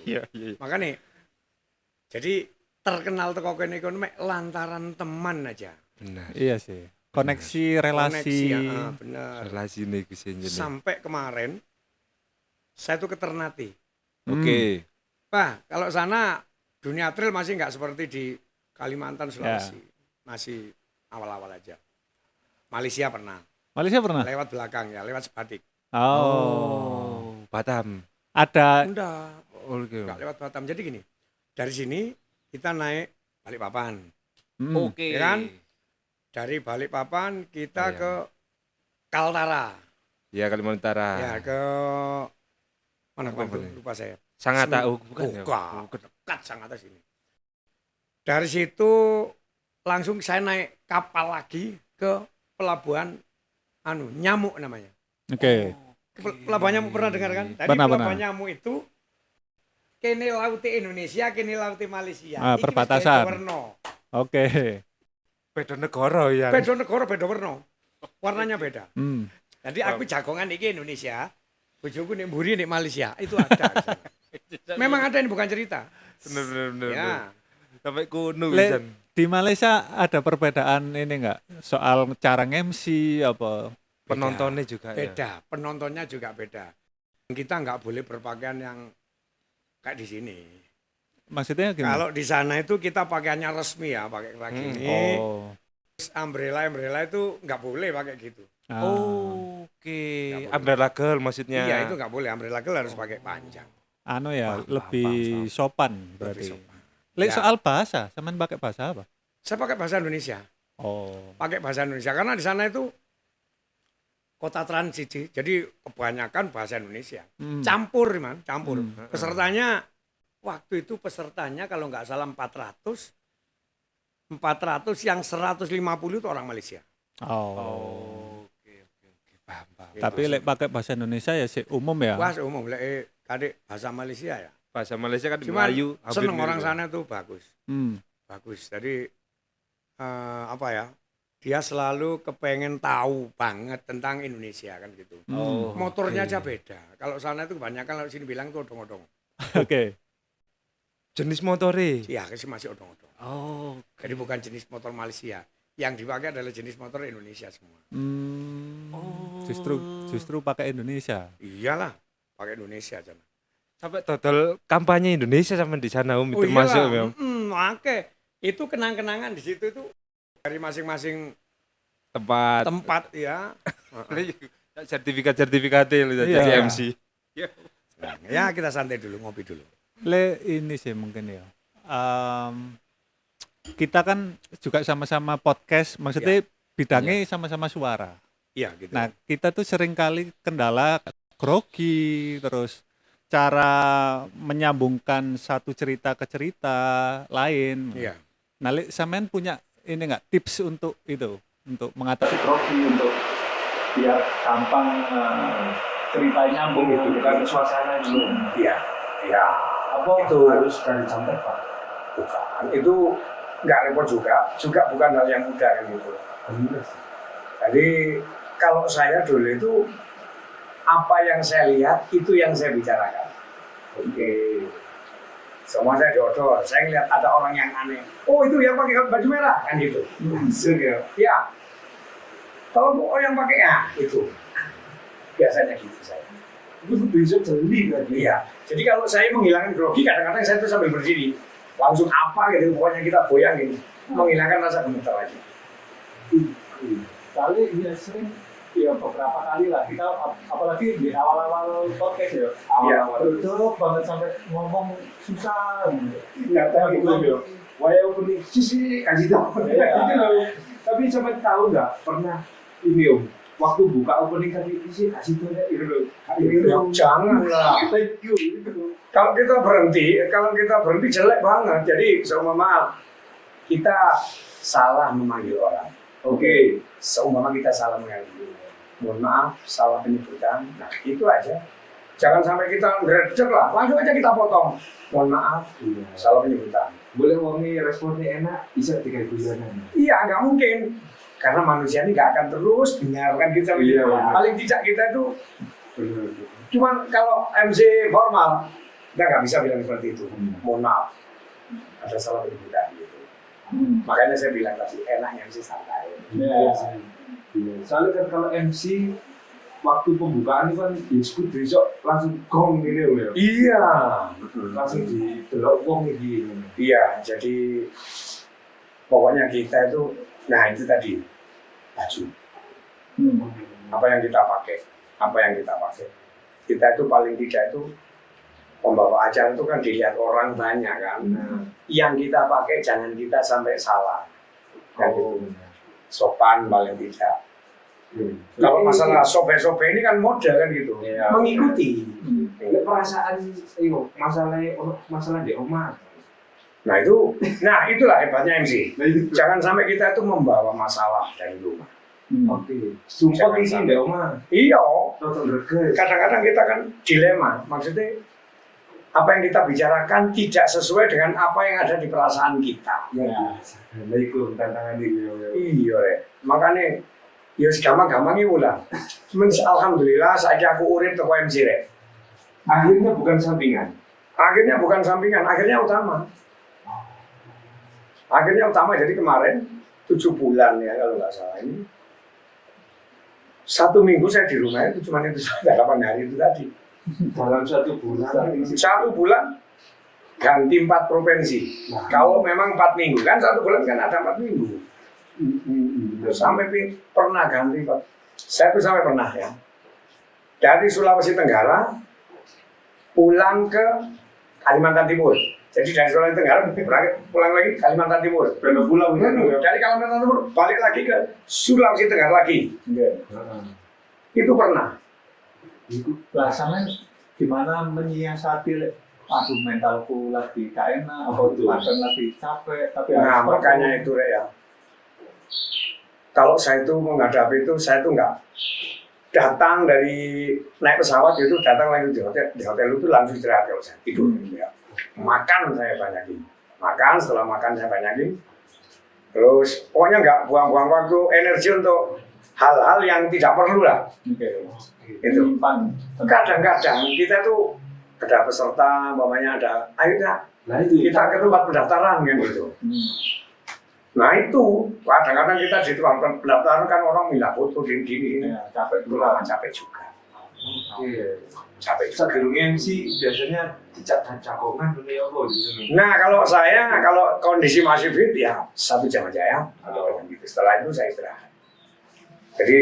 Iya, iya. Makanya jadi terkenal teko kene iku mek lantaran teman aja. Benar. Iya sih. Koneksi relasi. Koneksi, bener. Relasi nih Gus Enjen. Sampai kemarin saya tuh ke Ternate. Oke. Pak, kalau sana dunia trail masih nggak seperti di Kalimantan, Sulawesi. Masih awal-awal aja. Malaysia pernah. Malaysia pernah? Lewat belakang ya, lewat Sebatik. Oh. Batam. Ada Enggak, Oke. nggak lewat Batam. Jadi gini, dari sini kita naik Balikpapan. Oke. Ya kan? Dari Balikpapan kita Bayang. ke Kaltara. Ya Kalimantan Utara. Ya, ke mana Apa kemarin tuh? boleh? Lupa saya. Sangat Seming- tahu bukan ya? Bukan, dekat sangat atas ini. Dari situ langsung saya naik kapal lagi ke pelabuhan Nyamuk namanya. Oke. Pelabuhan Nyamuk pernah dengar kan? Tadi Pernah, pelabuhan pernah. Nyamuk itu kene laute Indonesia, kene laute Malaysia. Ah, Iki wis perbatasan. beda warna. Oke. Beda negara ya. Beda negara, beda warna. Warnanya beda. Hmm. Jadi aku jagongan iki Indonesia, bojoku nek mburi nek Malaysia, itu ada. di sana. Memang ada, ini bukan cerita. Bener. Ya. Sampai kuno Le- bisa. Di Malaysia ada perbedaan ini enggak? Soal cara MC apa? Penontonnya juga ya. Beda, penontonnya juga beda. Kita nggak boleh berpakaian yang kayak di sini. Maksudnya gimana? Kalau di sana itu kita pakaiannya resmi ya, pakai kayak gini. Oh. Terus umbrella itu nggak boleh pakai gitu. Ah. Oke. Nggak boleh. Umbrella girl maksudnya. Iya itu nggak boleh, umbrella girl harus pakai panjang. Anu ya, Paham, lebih paham. sopan Lebih berarti. sopan. Lek Ya. soal bahasa, sampean pakai bahasa apa? Saya pakai bahasa Indonesia, Oh. pakai bahasa Indonesia karena di sana itu kota transit sih, jadi kebanyakan bahasa Indonesia. Campur, man, campur. Pesertanya waktu itu pesertanya kalau nggak salah 400 yang 150 itu orang Malaysia. Oh. Oke. Paham. Tapi lek pakai bahasa Indonesia ya sih umum ya. Wah, umum lek kadek bahasa Malaysia ya. Bahasa Malaysia kan Cuman Melayu. hampir seneng mirip orang ya. sana tuh bagus. Hmm. Bagus. Jadi apa ya? Dia selalu kepengen tahu banget tentang Indonesia kan gitu. Oh, Motornya oke. aja beda. Kalau sana itu kebanyakan kalau sini bilang tuh odong-odong. Oke. Jenis motornya. Iya, sih masih odong-odong. Oh. Jadi bukan jenis motor Malaysia. yang dipakai adalah jenis motor Indonesia semua. Justru pakai Indonesia. Iyalah, pakai Indonesia aja. Sampai total kampanye Indonesia sama di sana Om itu Oh, masuk iyalah. ya. Oke. Itu kenang-kenangan di situ itu dari masing-masing Tempat ya. sertifikat lu jadi Iya. MC. Ya kita santai dulu, ngopi dulu. Ini sih mungkin ya. Kita kan juga sama-sama podcast, maksudnya bidangnya sama-sama suara. Iya gitu. Nah, kita tuh sering kali kendala grogi, terus cara menyambungkan satu cerita ke cerita lain. Iya. Nah, sampean punya ini nggak tips untuk itu, untuk mengatasi grogi, untuk biar gampang ceritanya nyambung gitu, kan suasana dulu. Iya. Iya. Apa Itu harus dari contek Pak? Bukan, itu nggak repot juga bukan hal yang mudah kan gitu. Jadi kalau saya dulu itu apa yang saya lihat itu yang saya bicarakan. Oke. Semua saya diodol, saya lihat ada orang yang aneh. Oh itu yang pakai baju merah kan gitu. Langsung ya. Ya. Kalau yang pakai itu biasanya gitu saya. Itu bisa jeli kan? Iya. Jadi kalau saya menghilangkan grogi, kadang-kadang saya tuh sambil berdiri, langsung apa gitu, pokoknya kita goyang gitu, menghilangkan rasa gemetar aja. Kali ya sering ya beberapa kali lah kita apalagi di awal-awal podcast ya awal-awal itu banget sampai ngomong susah Nggak tahu gitu. Walaupun sisi kasih tahu. Tapi sampai tahu nggak pernah ini Om. Waktu buka opening tadi isi kasih tahu ya itu loh. Janganlah. Thank you. Kalau kita berhenti jelek banget. Jadi seumpama kita salah memanggil orang. Oke, seumpama kita salah memanggil. Mohon maaf, salah penyebutan. Nah, itu aja. Jangan sampai kita ngedrek lah, langsung aja kita potong. Mohon maaf, salah penyebutan. Boleh wangi responnya enak, bisa tiga guyonan. Iya, nggak mungkin. Karena manusia ini nggak akan terus dengarkan kita. Iya, paling tidak kita itu cuman kalau MC formal kita nggak bisa bilang seperti itu. Mohon maaf, ada salah penyebutan gitu. Makanya saya bilang tadi enaknya MC santai. Soalnya kan kalau MC waktu pembukaan itu kan diskut besok langsung gong gitu ya. Iya, Langsung didelok wong iki. iya. Jadi pokoknya kita itu, nah itu tadi baju. Apa yang kita pakai. Kita itu paling tidak itu pembawa acara itu kan dilihat orang banyak kan. Yang kita pakai jangan kita sampai salah. Kan gitu. Sopan paling tidak. Kalau masalah sobe-sobe ini kan model kan gitu. Iya. Mengikuti. Perasaan iyo masalah di omah. Nah itulah hebatnya MC. Jangan sampai kita itu membawa masalah dari rumah. Oke. Sumpah Jangan ini sampai. di omah. Iya. Nonton reges. Kadang-kadang kita kan dilema. Maksudnya apa yang kita bicarakan tidak sesuai dengan apa yang ada di perasaan kita. Ya. Nah itu tantangan ini. Iya, Rek. Makanya ya gampang-gampangnya ulang. Cuman alhamdulillah saiki aku urip teko MC Rek. Akhirnya bukan sampingan. Akhirnya bukan sampingan, akhirnya utama. Jadi kemarin 7 bulan ya kalau nggak salah ini. 1 minggu saya di rumah itu cuma itu 8 hari itu tadi. Dalam 1 bulan. 1 bulan ganti 4 provinsi. Kalau memang 4 minggu kan 1 bulan kan ada 4 minggu. Sampai pernah ganti Pak. Saya tuh sampai pernah ya. Dari Sulawesi Tenggara pulang ke Kalimantan Timur. Jadi dari Sulawesi Tenggara pulang lagi ke Kalimantan Timur. Pulang Dari Kalimantan Timur balik lagi ke Sulawesi Tenggara lagi. Itu pernah. lah sama gimana menyiasati aduh mentalku lagi gak enak atau badan lagi capek tapi Nah makanya itu Rek ya. Kalau saya itu menghadapi itu saya tuh nggak datang dari naik pesawat itu datang lagi di hotel itu langsung istirahat kalau saya tidur ya. Makan saya banyakin. Setelah makan saya banyakin. Terus pokoknya nggak buang-buang waktu energi untuk hal-hal yang tidak perlu lah. Itu. Kadang-kadang kita tuh ada peserta, umpamanya ada, akhirnya Nah itu kita ke tempat pendaftaran kan gitu. Nah itu, kadang-kadang kita di tukang pendaftaran kan orang minta foto gini-gini ini. Ya, capek Itu lama capek juga. Iya. Capek juga. Sadurunge MC biasanya dicat jagongan dulu ya apa gitu. Nah kalau saya, kalau kondisi masih fit ya 1 jam aja ya. Atau gitu. Setelah itu saya istirahat. Jadi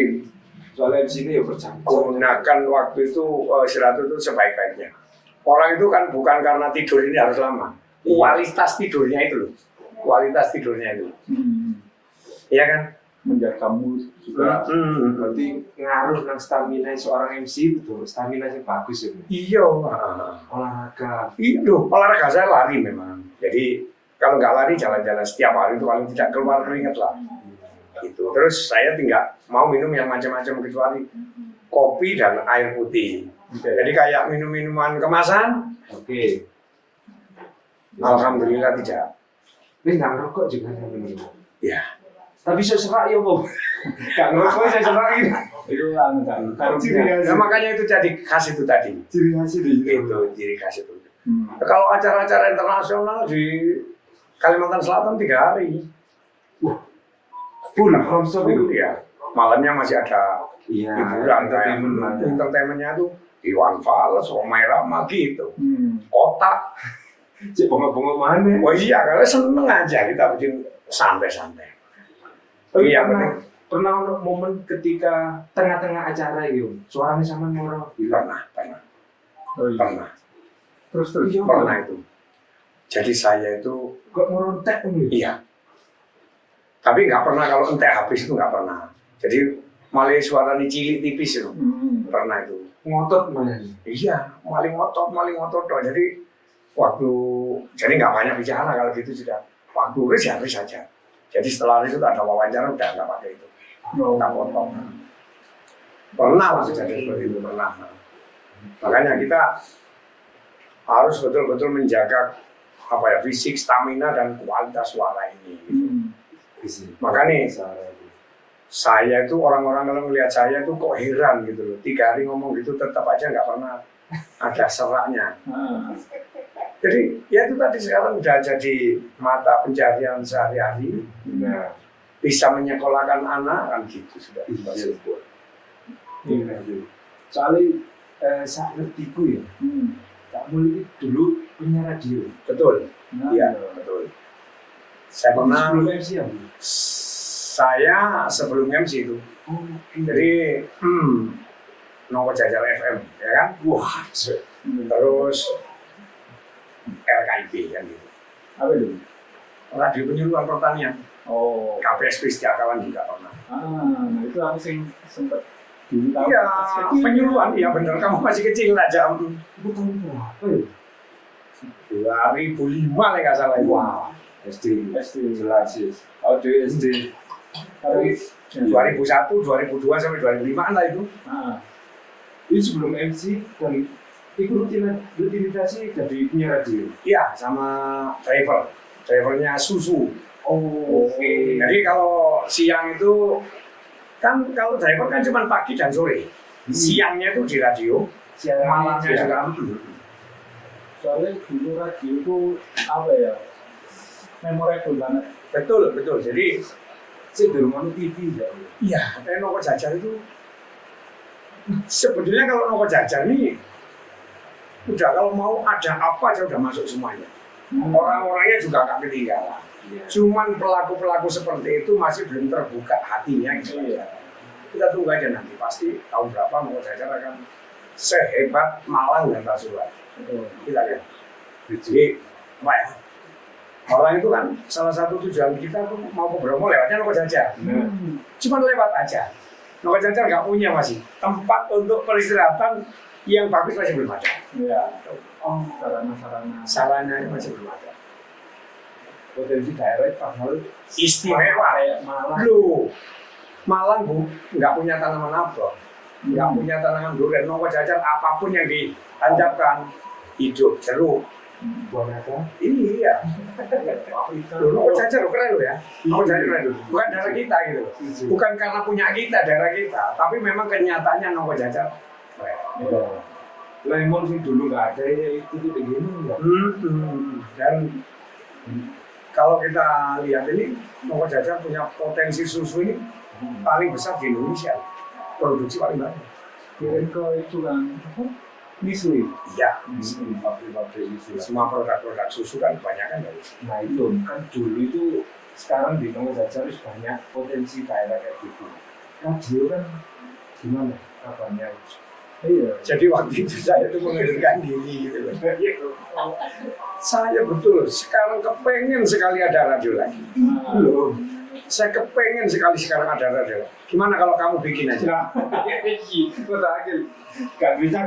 Soalnya MC ini ya berjam. gunakan waktu itu istirahat itu sebaik-baiknya. Orang itu kan bukan karena tidur ini harus lama. Kualitas tidurnya itu loh. Kualitas tidurnya itu. Iya kan? Menjaga mood juga. Berarti ngaruh nang stamina seorang MC itu, stamina yang bagus ya. Iya. Olahraga. Itu olahraga saya lari memang. Jadi kalau nggak lari jalan-jalan setiap hari itu paling tidak keluar keringat lah. Gitu. Terus saya tidak mau minum yang macam-macam kecuali kopi dan air putih. Jadi kayak minum-minuman kemasan, Oke. alhamdulillah tidak. Ini nggak ngerokok juga namanya. Ya. Tapi saya serak ya, Bob. Nggak ngerokok saya serak ini. Itu kan Ciri khas. Nah, makanya itu jadi khas itu tadi. Ciri khas itu. Itu ciri khas itu. Kalau acara-acara internasional di Kalimantan Selatan 3 hari. Full non-stop itu. Ya. Malamnya masih ada Iya. hiburan kayak entertainmentnya tuh Iwan Fals, Romai Rama gitu. Kotak. Cek bongok-bongok mana? Oh iya, karena seneng aja kita bikin santai-santai. Tapi Iya, pernah ada momen ketika tengah-tengah acara itu suaranya sama moro. Pernah. Oh iya. Pernah. Terus Iya, Pernah itu. Jadi saya itu, kok merontek ini? iya. Tapi nggak pernah kalau entek habis itu nggak pernah. Jadi malah suaranya cilik tipis itu. Pernah itu. Ngotot mana? Iya, maling ngotot. Jadi jadi nggak banyak bicara kalau gitu sudah. Waktu ris ya ris saja. Jadi setelah itu ada wawancara udah nggak pakai itu. Nggak potong. Pernah lah kejadian seperti itu, pernah. Makanya kita harus betul-betul menjaga fisik, stamina dan kualitas suara ini. Makanya saya itu orang-orang kalau melihat saya itu kok heran gitu loh. 3 hari ngomong gitu tetap aja nggak pernah ada seraknya. Jadi ya itu tadi sekarang udah jadi mata pencarian sehari-hari. Nah, Bisa menyekolahkan anak kan gitu sudah. iya. Soalnya saat ngertiku ya, tak mulai dulu punya radio. Betul. Iya, betul. Saya pernah Sebelum MC ya? sebelum MC itu. Jadi Nongko Jajar FM ya kan. Wah, terus RKIP kan gitu. Apa itu? Radio Penyuluhan Pertanian. Oh. KPSP Setiakawan juga pernah. Nah itu aku sempat dulu tahu. Iya, penyuluhan, iya bener. Kamu masih kecil lah jam Bukan apa ya? 2005 lah nggak salah. Wah, SD. SD. Jelas sih. Oh, di SD. Tapi 2001, 2002 sampai 2005 lah itu. Ini sebelum MC dan ikut rutinitasnya jadi punya radio. Iya, sama drivernya Susu. Oh, Oke. Jadi kalau siang itu kan kalau driver kan cuma pagi dan sore. Siangnya itu di radio, malamnya juga. soalnya dulu radio itu apa ya? Memorable banget. Betul. Jadi saya di rumah TV ya. iya, Nongko Jajar itu sebetulnya kalau Nongko Jajar ini udah kalau mau ada apa aja udah masuk semuanya. Orang-orangnya juga gak ketinggalan. Cuman pelaku-pelaku seperti itu masih belum terbuka hatinya gitu. Kita tunggu aja nanti pasti tahun berapa Nongko Jajar akan sehebat Malang dan Pasuruan. Kita lihat. Jadi apa ya? Orang itu kan salah satu tujuan kita tuh mau ke Bromo lewatnya Nongko Jajar. Cuman lewat aja. Nongko Jajar nggak punya masih tempat untuk peristirahatan yang bagus masih belum ada. Iya. Oh, sarananya masih belum ada. Potensi daerah padahal Istimewa. Kayak Malang. Loh, Malang bu nggak punya tanaman apa, nggak punya tanaman durian. Nongko Jajar apapun yang ditancapkan hidup jeruk. buah naga. Iya. Nongko Jajar keren loh ya. Nongko Jajar keren loh. Bukan daerah kita gitu. Bukan karena punya kita daerah kita, tapi memang kenyataannya Nongko Jajar keren. Lemon sih dulu nggak ada ya itu tuh begini ya. Dan Kalau kita lihat ini, Mongko Jajar punya potensi susu ini paling besar di Indonesia. Produksi paling banyak. Kirim ke itu kan, apa? Nisli. Iya. Pabrik-pabrik itu. Semua produk-produk susu kan kebanyakan dari sini. Nah itu kan dulu itu sekarang di Mongko Jajar harus banyak potensi daerah kayak gitu. Radio kan gimana kabarnya? Iya. Jadi waktu itu saya itu mengundurkan diri gitu. Saya betul sekarang kepengen sekali ada radio lagi. Loh, Saya kepengen sekali sekarang ada radio. Gimana kalau kamu bikin aja? gak bisa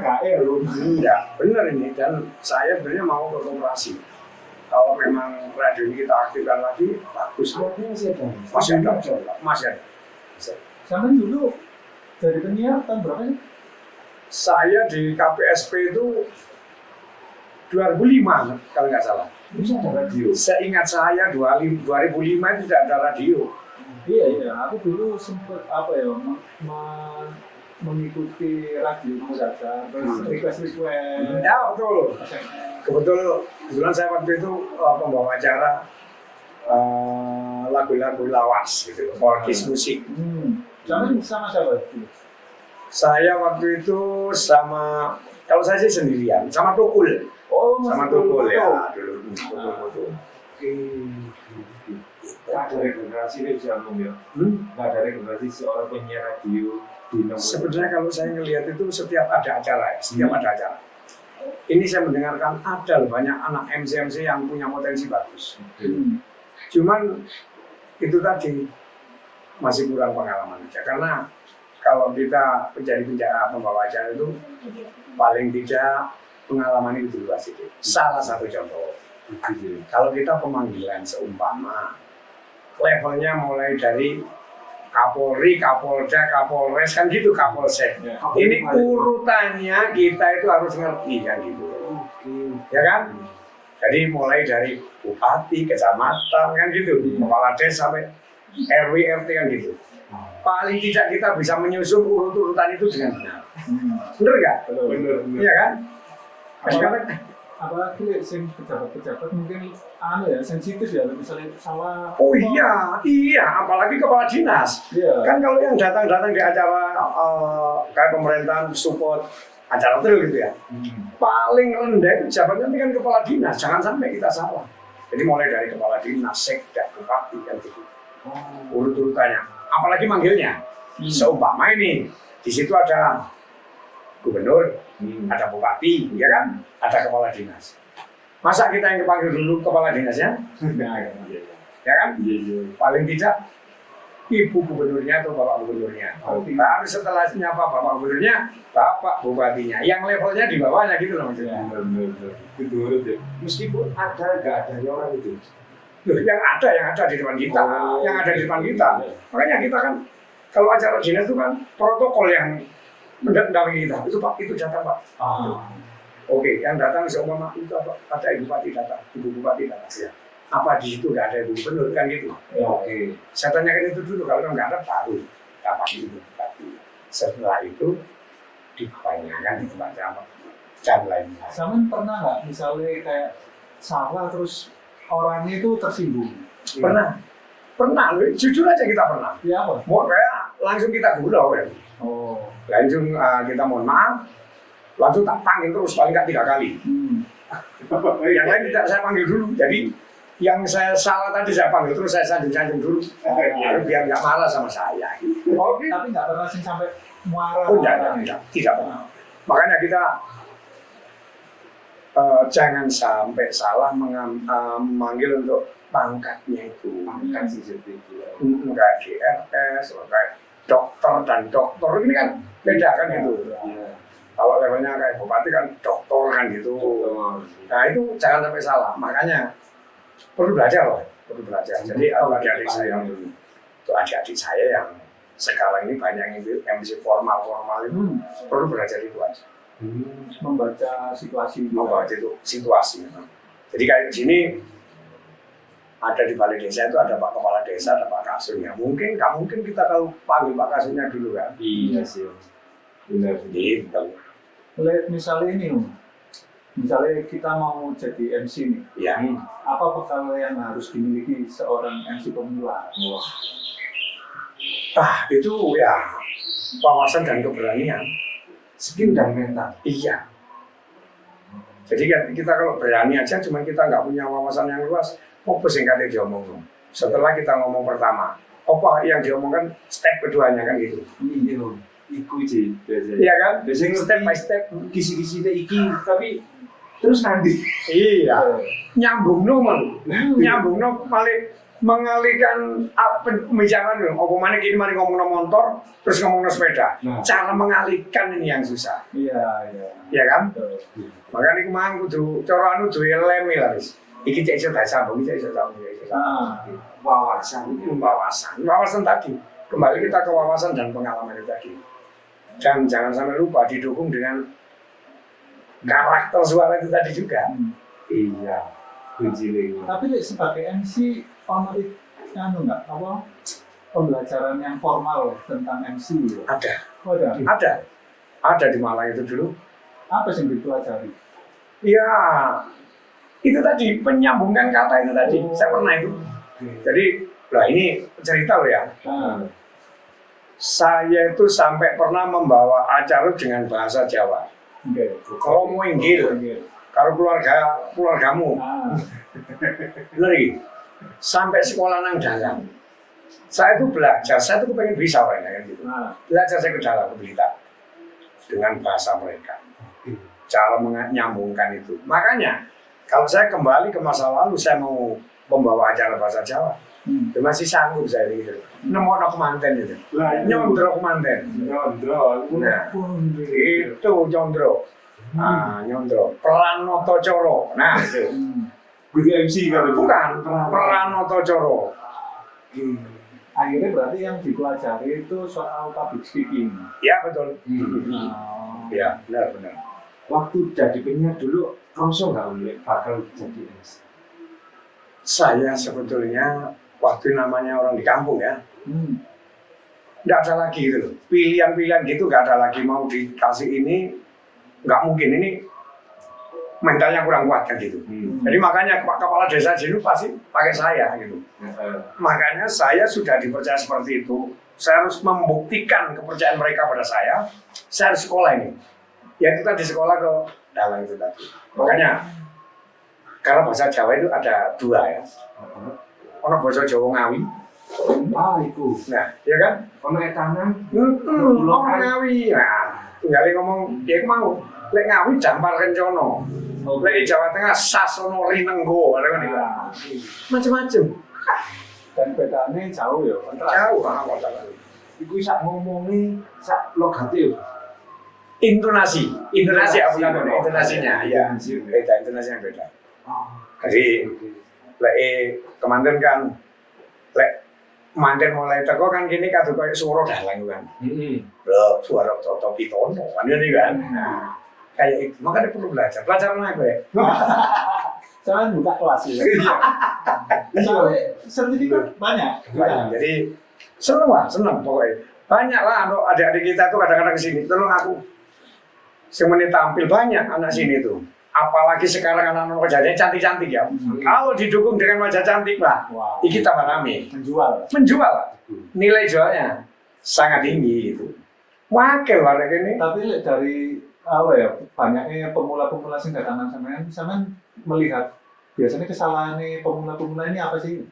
loh. Enggak, benar ini. Dan saya sebenarnya mau berkooperasi. Kalau memang radio ini kita aktifkan lagi, bagus. Masih ada. Masih ada. Sampai dulu dari penyiar tahun berapa sih? Saya di KPSP itu 2005 kalau nggak salah. Bisa ada radio. Seingat saya 2005 itu tidak ada radio. Iya, aku dulu sempat apa ya mengikuti radio Mongko Jajar, terus request. Ya betul. Kebetulan saya waktu itu pembawa acara lagu-lagu lawas gitu, oldies musik. Sama siapa? Saya waktu itu sama, kalau saya sih sendirian, sama Tukul. Oh, Sama Tukul ya dulu. Tukul. Gak ada regenerasi nih Janum ya. Gak ada regenerasi seorang penyiar radio di nomor. Sebenarnya kalau saya ngelihat itu setiap ada acara ya, Ini saya mendengarkan ada banyak anak MC yang punya potensi bagus. Cuman itu tadi masih kurang pengalaman aja. Karena kalau kita menjadi pembawa acara itu paling tidak pengalaman itu dulu sedikit. Salah satu contoh. Kalau kita pemanggilan seumpama levelnya mulai dari Kapolri, Kapolda, Kapolres kan gitu, Kapolsek. Ini urutannya kita itu harus ngerti kan gitu. Ya kan? Jadi mulai dari bupati, kecamatan kan gitu, kepala desa sampai RW, RT kan gitu. Paling tidak kita bisa menyusun urut-urutan itu dengan benar. Bener nggak? Bener. Iya kan? Apalagi pejabat-pejabat mungkin sensitif ya, misalnya salah. Oh iya, apalagi kepala dinas. Iya. Kan kalau yang datang di acara kayak pemerintahan support acara terus gitu ya. Paling rendah itu jabatannya kan kepala dinas, jangan sampai kita salah. Jadi mulai dari kepala dinas, sekda, bupati kan gitu. Urut-urutannya. Apalagi manggilnya. Seumpama ini di situ ada gubernur, ada bupati, ya kan? Ada kepala dinas. Masa kita yang dipanggil dulu kepala dinasnya? Ya kan? Paling tidak ibu gubernurnya atau bapak gubernurnya. Baru setelahnya bapak gubernurnya, bapak bupatinya. Yang levelnya di bawahnya gitu loh maksudnya. Betul ya. Meskipun ada nggak adanya orang itu. Loh, yang ada di depan kita, yang ada di depan kita. Makanya kita kan kalau acara dinas itu kan protokol yang mendampingi kita. Itu Pak, itu datang Pak. Oke, yang datang seumpama itu apa? Ada ibu bupati datang, ibu bupati datang. Ya. Apa di situ nggak ada ibu gubernur kan gitu? Oke, saya tanyakan itu dulu. Kalau nggak ada baru dapat ibu bupati. Setelah itu dibanyakan di tempat dan lainnya. Sama pernah nggak misalnya kayak salah terus orangnya itu tersinggung? Pernah, jujur aja kita pernah. Ya apa? Mau kayak langsung kita gurau ya. Langsung kita mohon maaf, langsung tak panggil terus paling nggak 3 kali. Yang lain tidak saya panggil dulu. Jadi yang saya salah tadi saya panggil terus, saya sanjung-sanjung dulu. Biar nggak marah sama saya. Oke. Tapi nggak pernah sih sampai marah. Oh tidak pernah. Makanya kita jangan sampai salah memanggil untuk pangkatnya itu. Pangkat CCTV. Kayak DRS, kayak dokter dan dokter ini kan beda kan gitu. Kalau levelnya kayak bupati kan dokter kan gitu. Nah itu jangan sampai salah. Makanya perlu belajar loh, Jadi adik-adik saya itu adik-adik saya yang sekarang ini banyak itu MC formal itu perlu belajar itu aja. Membaca situasi. Jadi kayak di sini ada di balai desa itu ada Pak Kepala Desa, ada Pak Kasumnya. Mungkin nggak mungkin kita kalau panggil Pak Kasumnya dulu kan? Iya sih. Benar. Gitu. Misalnya ini, Misalnya kita mau jadi MC nih, Ya. apa bekal yang harus dimiliki seorang MC pemula? Itu ya wawasan dan keberanian. Skill dan mental. Iya. Jadi kan kita kalau berani aja, cuma kita nggak punya wawasan yang luas, apa sih yang diomong. Setelah kita ngomong pertama, apa yang diomongkan step keduanya kan gitu. Iya, iku sih biasanya. Iya kan? Biasanya Step by step. kisi-kisi iki, tapi terus nanti. Iya. Nyambung paling mengalihkan pembicaraan dong. Apa mana gini mari ngomong motor, terus ngomong sepeda. Nah. Cara mengalihkan ini yang susah. Iya. Iya kan? Betul. Makanya aku mang kudu cara anu duwe lem lah wis. Iki cek iso tak sambung, cek iso sambung. Wawasan tadi. Kembali kita ke wawasan dan pengalaman itu tadi. Dan jangan sampai lupa didukung dengan karakter suara itu tadi juga. Iya. Kunci Tapi sebagai MC, ono anu nggak apa pembelajaran yang formal tentang MC ya? Ada. Oh, ada. Ada di Malang itu dulu. Apa sih yang dipelajari? Ya, itu tadi penyambungan kata itu tadi. Saya pernah itu. Jadi, lah ini cerita loh ya. Saya itu sampai pernah membawa acara dengan bahasa Jawa. Kalau mau inggil, kalau keluargamu, bener sampai sekolah nang dalam. Saya itu belajar, saya itu pengen bisa orangnya kan gitu. Belajar saya ke dalam ke Blitar dengan bahasa mereka. Cara menyambungkan itu. Makanya kalau saya kembali ke masa lalu, saya mau membawa acara bahasa Jawa. Masih sanggup saya gitu. Nemu kemanten itu. Nyondro kemanten. Nah, itu nyondro. Nyondro. Pranoto Coro. Nah, itu. MC kan? Bukan. Pranoto Coro. Akhirnya berarti yang dipelajari itu soal public speaking. Ya, betul. Ya, benar. Waktu jadi penyiar dulu, Rosso nggak boleh bakal jadi MC. Saya sebetulnya waktu namanya orang di kampung ya, nggak ada lagi gitu loh. Pilihan-pilihan gitu nggak ada lagi, mau dikasih ini, nggak mungkin, ini mentalnya kurang kuat kan gitu. Jadi makanya kepala desa dulu pasti pakai saya gitu. Makanya saya sudah dipercaya seperti itu. Saya harus membuktikan kepercayaan mereka pada saya harus sekolah ini. Ya kita di sekolah ke dalang itu tadi. Makanya karena bahasa Jawa itu ada dua ya. Ono bahasa Jawa Ngawi. Itu. Nah, ya kan? Ono etanan. Ono Ngawi. Nah, tinggal ngomong, ya aku mau. Lek Ngawi Jampar Kencono. Lek Jawa Tengah Sasono Rinenggo, ada kan itu. Macam-macam. Dan bedanya jauh ya. Jauh, kota. Iku sak ngomongnya, sak logatnya. Intonasi apa namanya? Intonasinya, ya. Beda, intonasinya beda. Jadi, lek kemanten kan, lek kemanten mulai teko kan gini kado kayak suara dalang kan. Loh, suara Toto Pitono, kan ini kan. Nah, kayak itu, makanya perlu belajar. Pelajaran apa ya? Jangan buka kelas ya. Soalnya sertifikat banyak. Jadi seneng pokoknya. Banyak lah adik-adik kita tuh kadang-kadang kesini, tolong aku. Semenit tampil banyak anak sini tuh. Apalagi sekarang anak-anak wajahnya cantik-cantik ya. Kalau didukung dengan wajah cantik lah, ini kita rame. Menjual. Nilai jualnya sangat tinggi itu. Wakil lah ini. Tapi dari apa ya, banyaknya pemula-pemula sing datang sampean melihat biasanya kesalahan pemula-pemula ini apa sih?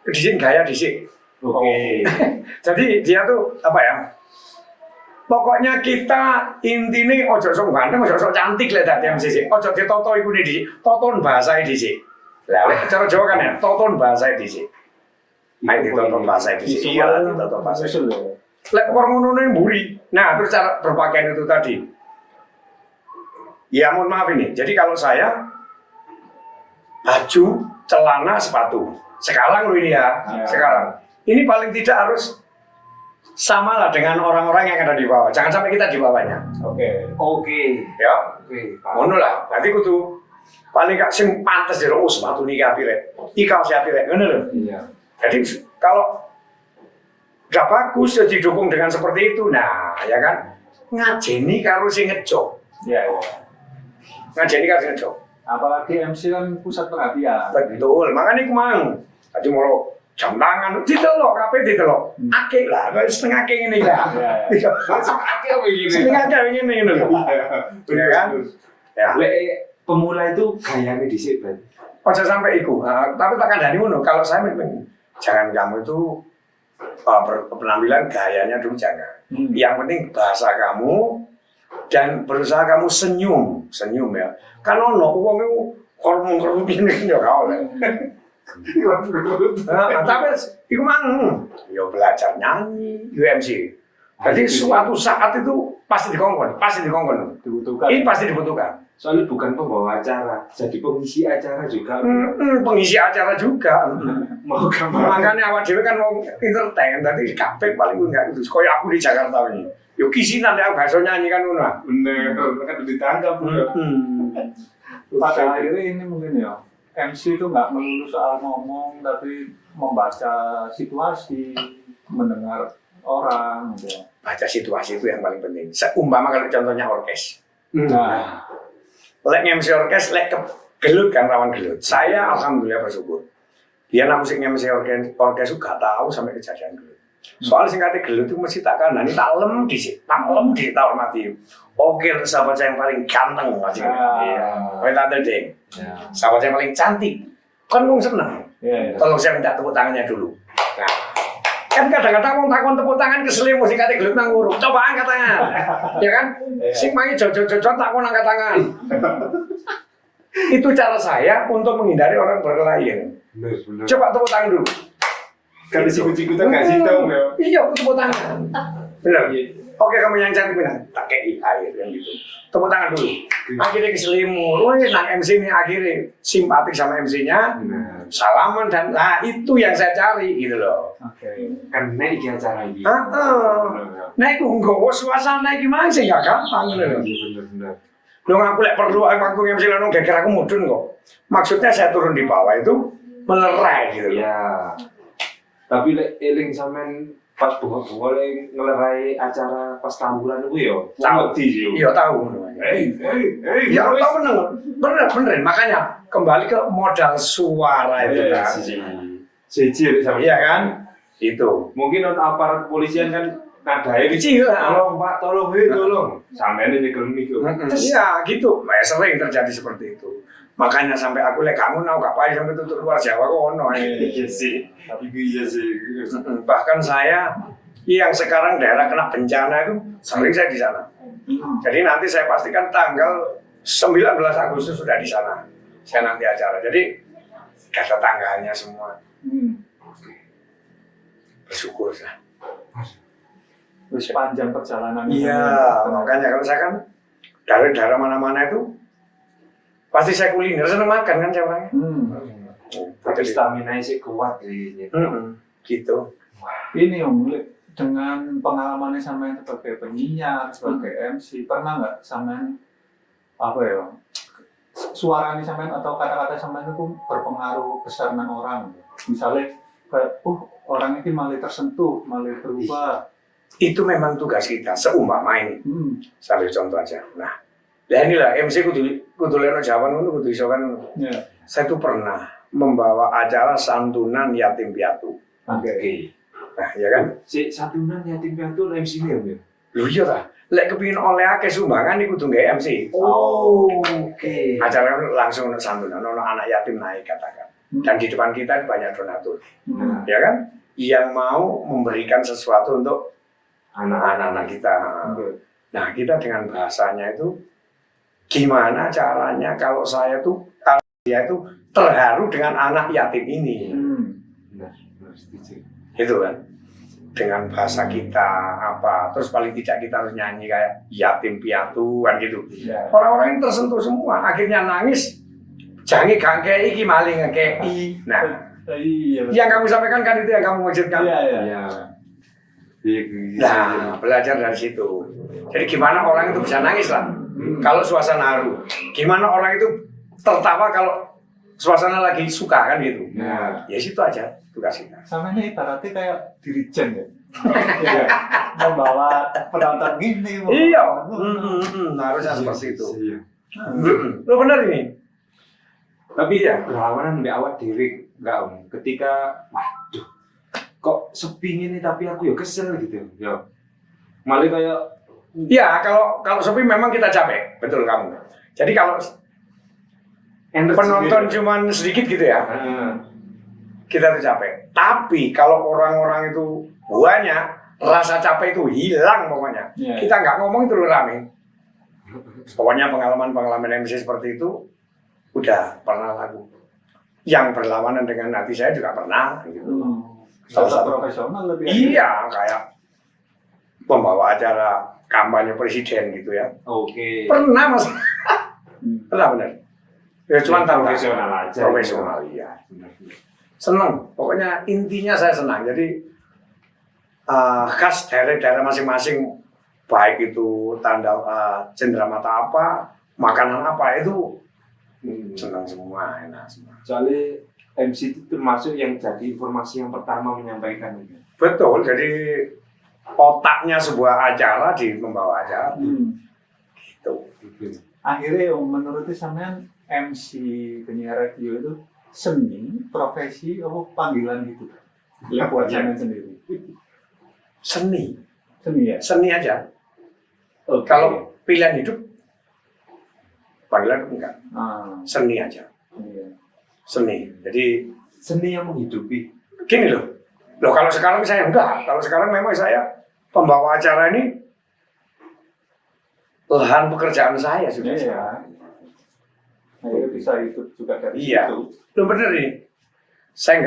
Disik gaya disik. Oke. Jadi dia tuh apa ya? Pokoknya kita intinya ojo sok ganteng, ojo sok cantik lah tadi MC. Ojo ditoto iku nih disik. Toton bahasa disik. Lah cara Jawa kan ya, toton bahasa disik. Ayo ditoton bahasa disik. Iya, ditoton bahasa. Lek orang ngono mburi. Nah, terus cara berpakaian itu tadi. Ya mohon maaf ini. Jadi kalau saya baju, celana, sepatu. Sekarang lo ini ya, sekarang. Ini paling tidak harus sama lah dengan orang-orang yang ada di bawah. Jangan sampai kita di bawahnya. Oke. Ya. Ngono lah. Nanti kudu paling gak sing pantes di lo sepatu nikah apik. Ikau siapa apik. Ngono lho. Iya. Jadi kalau gak bagus ya didukung dengan seperti itu. Nah, ya kan ngajeni karo sing ngejok. Iya. ngajeni kan sing job. Apalagi MC kan pusat perhatian. Betul, makanya aku mang. Tadi mau jam tangan, ditelok, kabeh ditelok. Akeh lah, setengah akeh ngene lah. Iya. Akeh begini. Setengah akeh ngene ngono lho. Ya kan? Ya. Lek pemula itu gayanya dhisik berarti. Ojo sampai iku. Tapi tak kandhani ngono, kalau saya memang jangan kamu itu penampilan gayanya dulu jangan. Yang penting bahasa kamu dan berusaha kamu senyum ya. Kan ono wong iku hormon ngene ya ora oleh. Tapi iku mang yo belajar nyanyi, UMC. Jadi suatu saat itu pasti dikongkon. Dibutuhkan. Ini pasti dibutuhkan. Soalnya bukan pembawa acara, jadi pengisi acara juga. Pengisi acara juga. Mau gambar. Makanya awak dhewe kan mau entertain, tadi kabeh paling enggak itu. Kayak aku di Jakarta ini. Yo kisinan aku gak iso nyanyi kan ngono. Bener, kan ditangkap. Pada akhirnya ini mungkin ya, MC itu nggak melulu soal ngomong, tapi membaca situasi, mendengar orang gitu. Baca situasi itu yang paling penting. Umpama kalau contohnya orkes. Nah, Lek MC orkes, lek gelut kan rawan gelut. Saya alhamdulillah bersyukur. Biar aku sing MC orkes itu gak tahu sampai kejadian gelut. Soalnya singkatnya gelut itu mesti tak kanan, ini tak lem di tak hormati. Oke, sahabat saya yang paling ganteng masih. Iya. Kowe tak ding. Sahabat saya yang paling cantik. Kan wong seneng. Tolong saya minta tepuk tangannya dulu. Nah, kan kadang-kadang wong takon tepuk tangan keselimu sing kate gelut nang nguruk. Coba angkat tangan. Ya kan? Sing mangi jojo-jojon takon angkat tangan. Itu cara saya untuk menghindari orang berkelahi. Bener. Coba tepuk tangan dulu. Kalau sikut-sikutan nggak sih tahu ya? Iya, tepuk tangan. Bener. Oke, kamu yang cantik benar. Tak kei air kan gitu. Tepuk tangan dulu. Akhirnya keselimur. Oh, nang MC ini akhirnya simpatik sama MC-nya. Salaman dan itu yang saya cari gitu loh. Oke. Karena iki acara ini. Nah, itu nggawa suasana iki mang sing gak gampang gitu loh. Bener. Dong aku lek perlu waktu MC lanang geger aku mudun kok. Maksudnya saya turun di bawah itu melerai gitu loh. Ya. Tapi lek eling sampean pas bunga-bunga ngelerai acara pas tawuran itu ya. Tahu sih. Iya tahu. Ya tahu bener. Makanya kembali ke modal suara itu kan. Siji sama. Iya kan? Itu. Mungkin aparat kepolisian kan nadai Kecil. tolong Pak, tolong. Sampean nyekel mic. Iya gitu. Sering terjadi seperti itu. Makanya sampai aku lek kamu nau kapan sampai tutup luar Jawa kok ono. Iya sih. Tapi iya sih. Bahkan saya yang sekarang daerah kena bencana itu sering saya di sana. Jadi nanti saya pastikan tanggal 19 Agustus sudah di sana. Saya nanti acara. Jadi kata tangganya semua. Bersyukur saya. Terus panjang perjalanan. Iya, makanya kalau saya kan dari daerah mana-mana itu pasti saya kuliner, seneng makan kan saya orangnya. Tapi stamina sih kuat gitu. Gitu. Ini Om, dengan pengalamannya sampean sebagai penyiar, sebagai MC, pernah nggak sampean apa ya? Suaranya sampean atau kata-kata sampean itu berpengaruh besar nang orang. Misalnya kayak orang ini malah tersentuh, malah berubah. Itu memang tugas kita, seumpama ini. Sambil contoh aja. Nah, inilah MC kudu leno Jawa ngono kudu iso kan. Saya tuh pernah membawa acara santunan yatim piatu. Oke. Nah, ya kan? Si santunan yatim piatu MC-ne ya. Lho iya ta. Lek kepengin oleh akeh sumbangan iku kudu nggae MC. Oke. Acara langsung ono santunan, ono anak yatim naik katakan. Dan di depan kita banyak donatur. Ya kan? Yang mau memberikan sesuatu untuk anak-anak kita. Nah, kita dengan bahasanya itu gimana caranya kalau dia itu terharu dengan anak yatim ini. Benar, setuju. Itu kan. Dengan bahasa kita apa, terus paling tidak kita harus nyanyi kayak yatim piatu kan gitu. Orang-orang ini tersentuh semua, akhirnya nangis. Jangan gangkei iki maling ngekei. Nah, yang kamu sampaikan kan itu yang kamu maksudkan. Iya. Nah, belajar dari situ. Jadi gimana orang itu bisa nangis lah kalau suasana haru. Gimana orang itu tertawa kalau suasana lagi suka kan gitu. Nah, ya situ aja tugas kita. Sama ini ibaratnya kayak dirijen ya. Membawa penonton gini. Iya. Harusnya seperti itu. Lo bener ini. Tapi ya berlawanan mbak awak dewi nggak om. Ketika waduh kok sepi ini tapi aku ya kesel gitu ya. Malah kayak Ya kalau sepi memang kita capek, betul kamu. Jadi kalau penonton cuman sedikit gitu ya, kita tuh capek. Tapi kalau orang-orang itu banyak, rasa capek itu hilang pokoknya. Iya. Kita nggak ngomong itu rame. Pokoknya pengalaman MC seperti itu udah pernah laku. Yang berlawanan dengan hati saya juga pernah. Gitu. Salah Tetap satu profesional lebih. Iya, kayak pembawa acara kampanye presiden gitu ya. Oke. Pernah mas, pernah benar. Ya cuma tahu Profesional aja. Profesional iya. Senang, pokoknya intinya saya senang. Jadi khas daerah-daerah masing-masing, baik itu tanda cenderamata apa, makanan apa itu senang semua, enak semua. Soalnya MC itu termasuk yang jadi informasi yang pertama menyampaikan itu. Betul, jadi otaknya sebuah acara di membawa acara. Gitu. Akhirnya menurut sampean MC penyiar radio itu seni, profesi, apa panggilan gitu? Buat sampean sendiri. Seni, Seni ya. seni aja. Oke. Kalau pilihan hidup, panggilan enggak. Seni aja, Iya. seni. Jadi Seni yang menghidupi. gini loh kalau sekarang saya enggak. Kalau sekarang memang saya pembawa acara ini lahan pekerjaan saya sudah. Iya. Akhirnya bisa hidup juga dari Iya. situ. Belum bener nih. Saya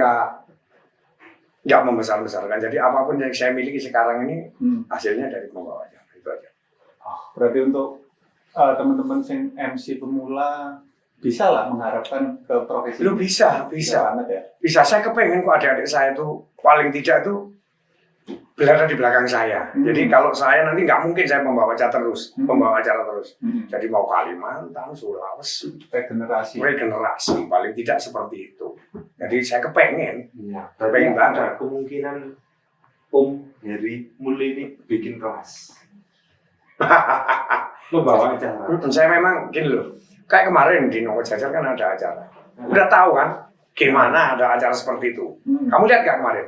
nggak membesar-besarkan. Jadi apapun yang saya miliki sekarang ini hasilnya dari pembawa acara itu aja. Berarti untuk teman-teman yang MC pemula bisa lah mengharapkan ke profesi. Lu ini. bisa. Banget ya. Bisa. Saya kepengen kok adik-adik saya itu paling tidak itu berada di belakang saya. Jadi kalau saya nanti nggak mungkin saya membawa acara terus, pembawa acara terus. Jadi mau Kalimantan, Sulawesi, Regenerasi. regenerasi paling tidak seperti itu. Jadi saya kepengen. Ya, Kepengen banget. ada kemungkinan Om Heri Mulai ini bikin kelas. Membawa acara. Saya memang gini loh, kayak kemarin di Nongko Jajar kan ada acara. Udah tahu kan gimana ada acara seperti itu. Kamu lihat gak kemarin?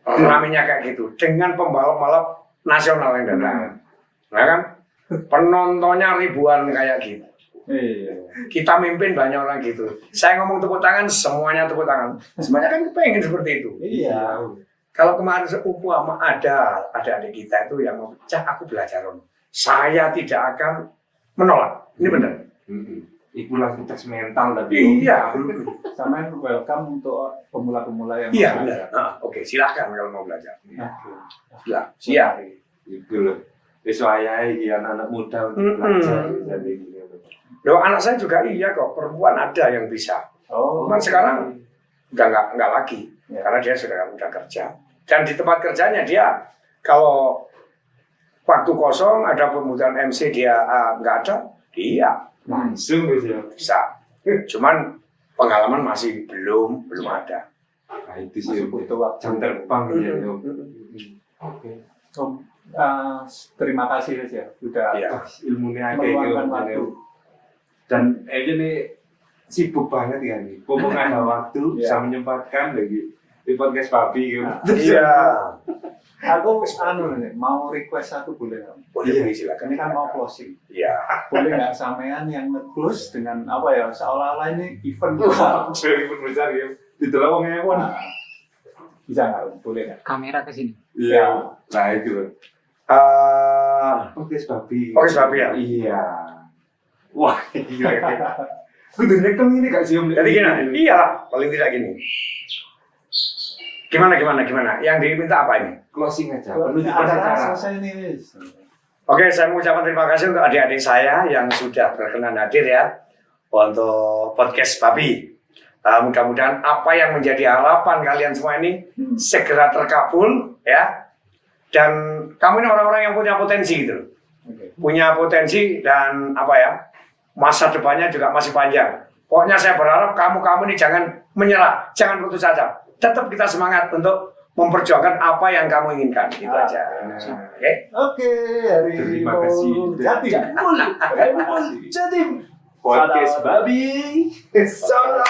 Ramenya kayak gitu, dengan pembalap-pembalap nasional yang datang. Nah kan, penontonnya ribuan kayak gitu. Iya. Kita mimpin banyak orang gitu. Saya ngomong tepuk tangan, semuanya tepuk tangan. Semuanya kan pengen seperti itu. Iya. Kalau kemarin seumpama ada adik kita itu yang mau pecah, aku belajar. Saya tidak akan menolak. Ini benar. Itulah tes mental tadi. Iya. Sampean welcome untuk pemula-pemula yang Iya mau benar. belajar. Oke, silakan kalau mau belajar. Nah, Siap. Itu loh. Sesuai anak-anak muda untuk belajar. Jadi Loh, anak saya juga iya kok, perempuan ada yang bisa. Oh. Cuman sekarang udah nggak lagi, Ya. karena dia sudah kerja. Dan di tempat kerjanya dia kalau waktu kosong ada pembutuhan MC dia nggak ada, dia langsung gitu ya. bisa. Cuman pengalaman masih belum ada. Nah, itu sih Masih butuh waktu. jam terbang gitu ya. Oke. Om, terima kasih ya sudah Iya. Ilmunya kayak meluangkan gitu. waktu. Dan ini nih sibuk banget ya nih. Mumpung ada waktu Iya. bisa menyempatkan lagi di podcast Babi gitu. Iya. Aku nih, mau request satu boleh nggak? Boleh silakan. Ini kan mau closing. Iya. Boleh nggak sampean yang nge-close dengan apa ya seolah-olah ini event Event besar ya. Di dalam ngewon. bisa nggak? Boleh nggak? Kamera ke sini. Iya. Nah itu loh. Podcast Babi. Podcast Babi ya? Iya. Wah, iya. Kudu nyekel ini Kak Siom. Jadi gini, iya, paling tidak gini. Gimana? Yang diminta apa ini? Closing aja. Penutupan Penutupan acara. selesai nih. Oke, saya mengucapkan terima kasih untuk adik-adik saya yang sudah berkenan hadir ya untuk podcast Babi. Mudah-mudahan apa yang menjadi harapan kalian semua ini segera terkabul ya. Dan kamu ini orang-orang yang punya potensi gitu loh. Punya potensi dan apa ya, masa depannya juga masih panjang. Pokoknya saya berharap kamu ini jangan menyerah, jangan putus asa. Tetap kita semangat untuk memperjuangkan apa yang kamu inginkan, itu aja. Oke? Oke, hari Terima mau kasih. Jatim. Hari mau Jatim. Podcast babi. Salam.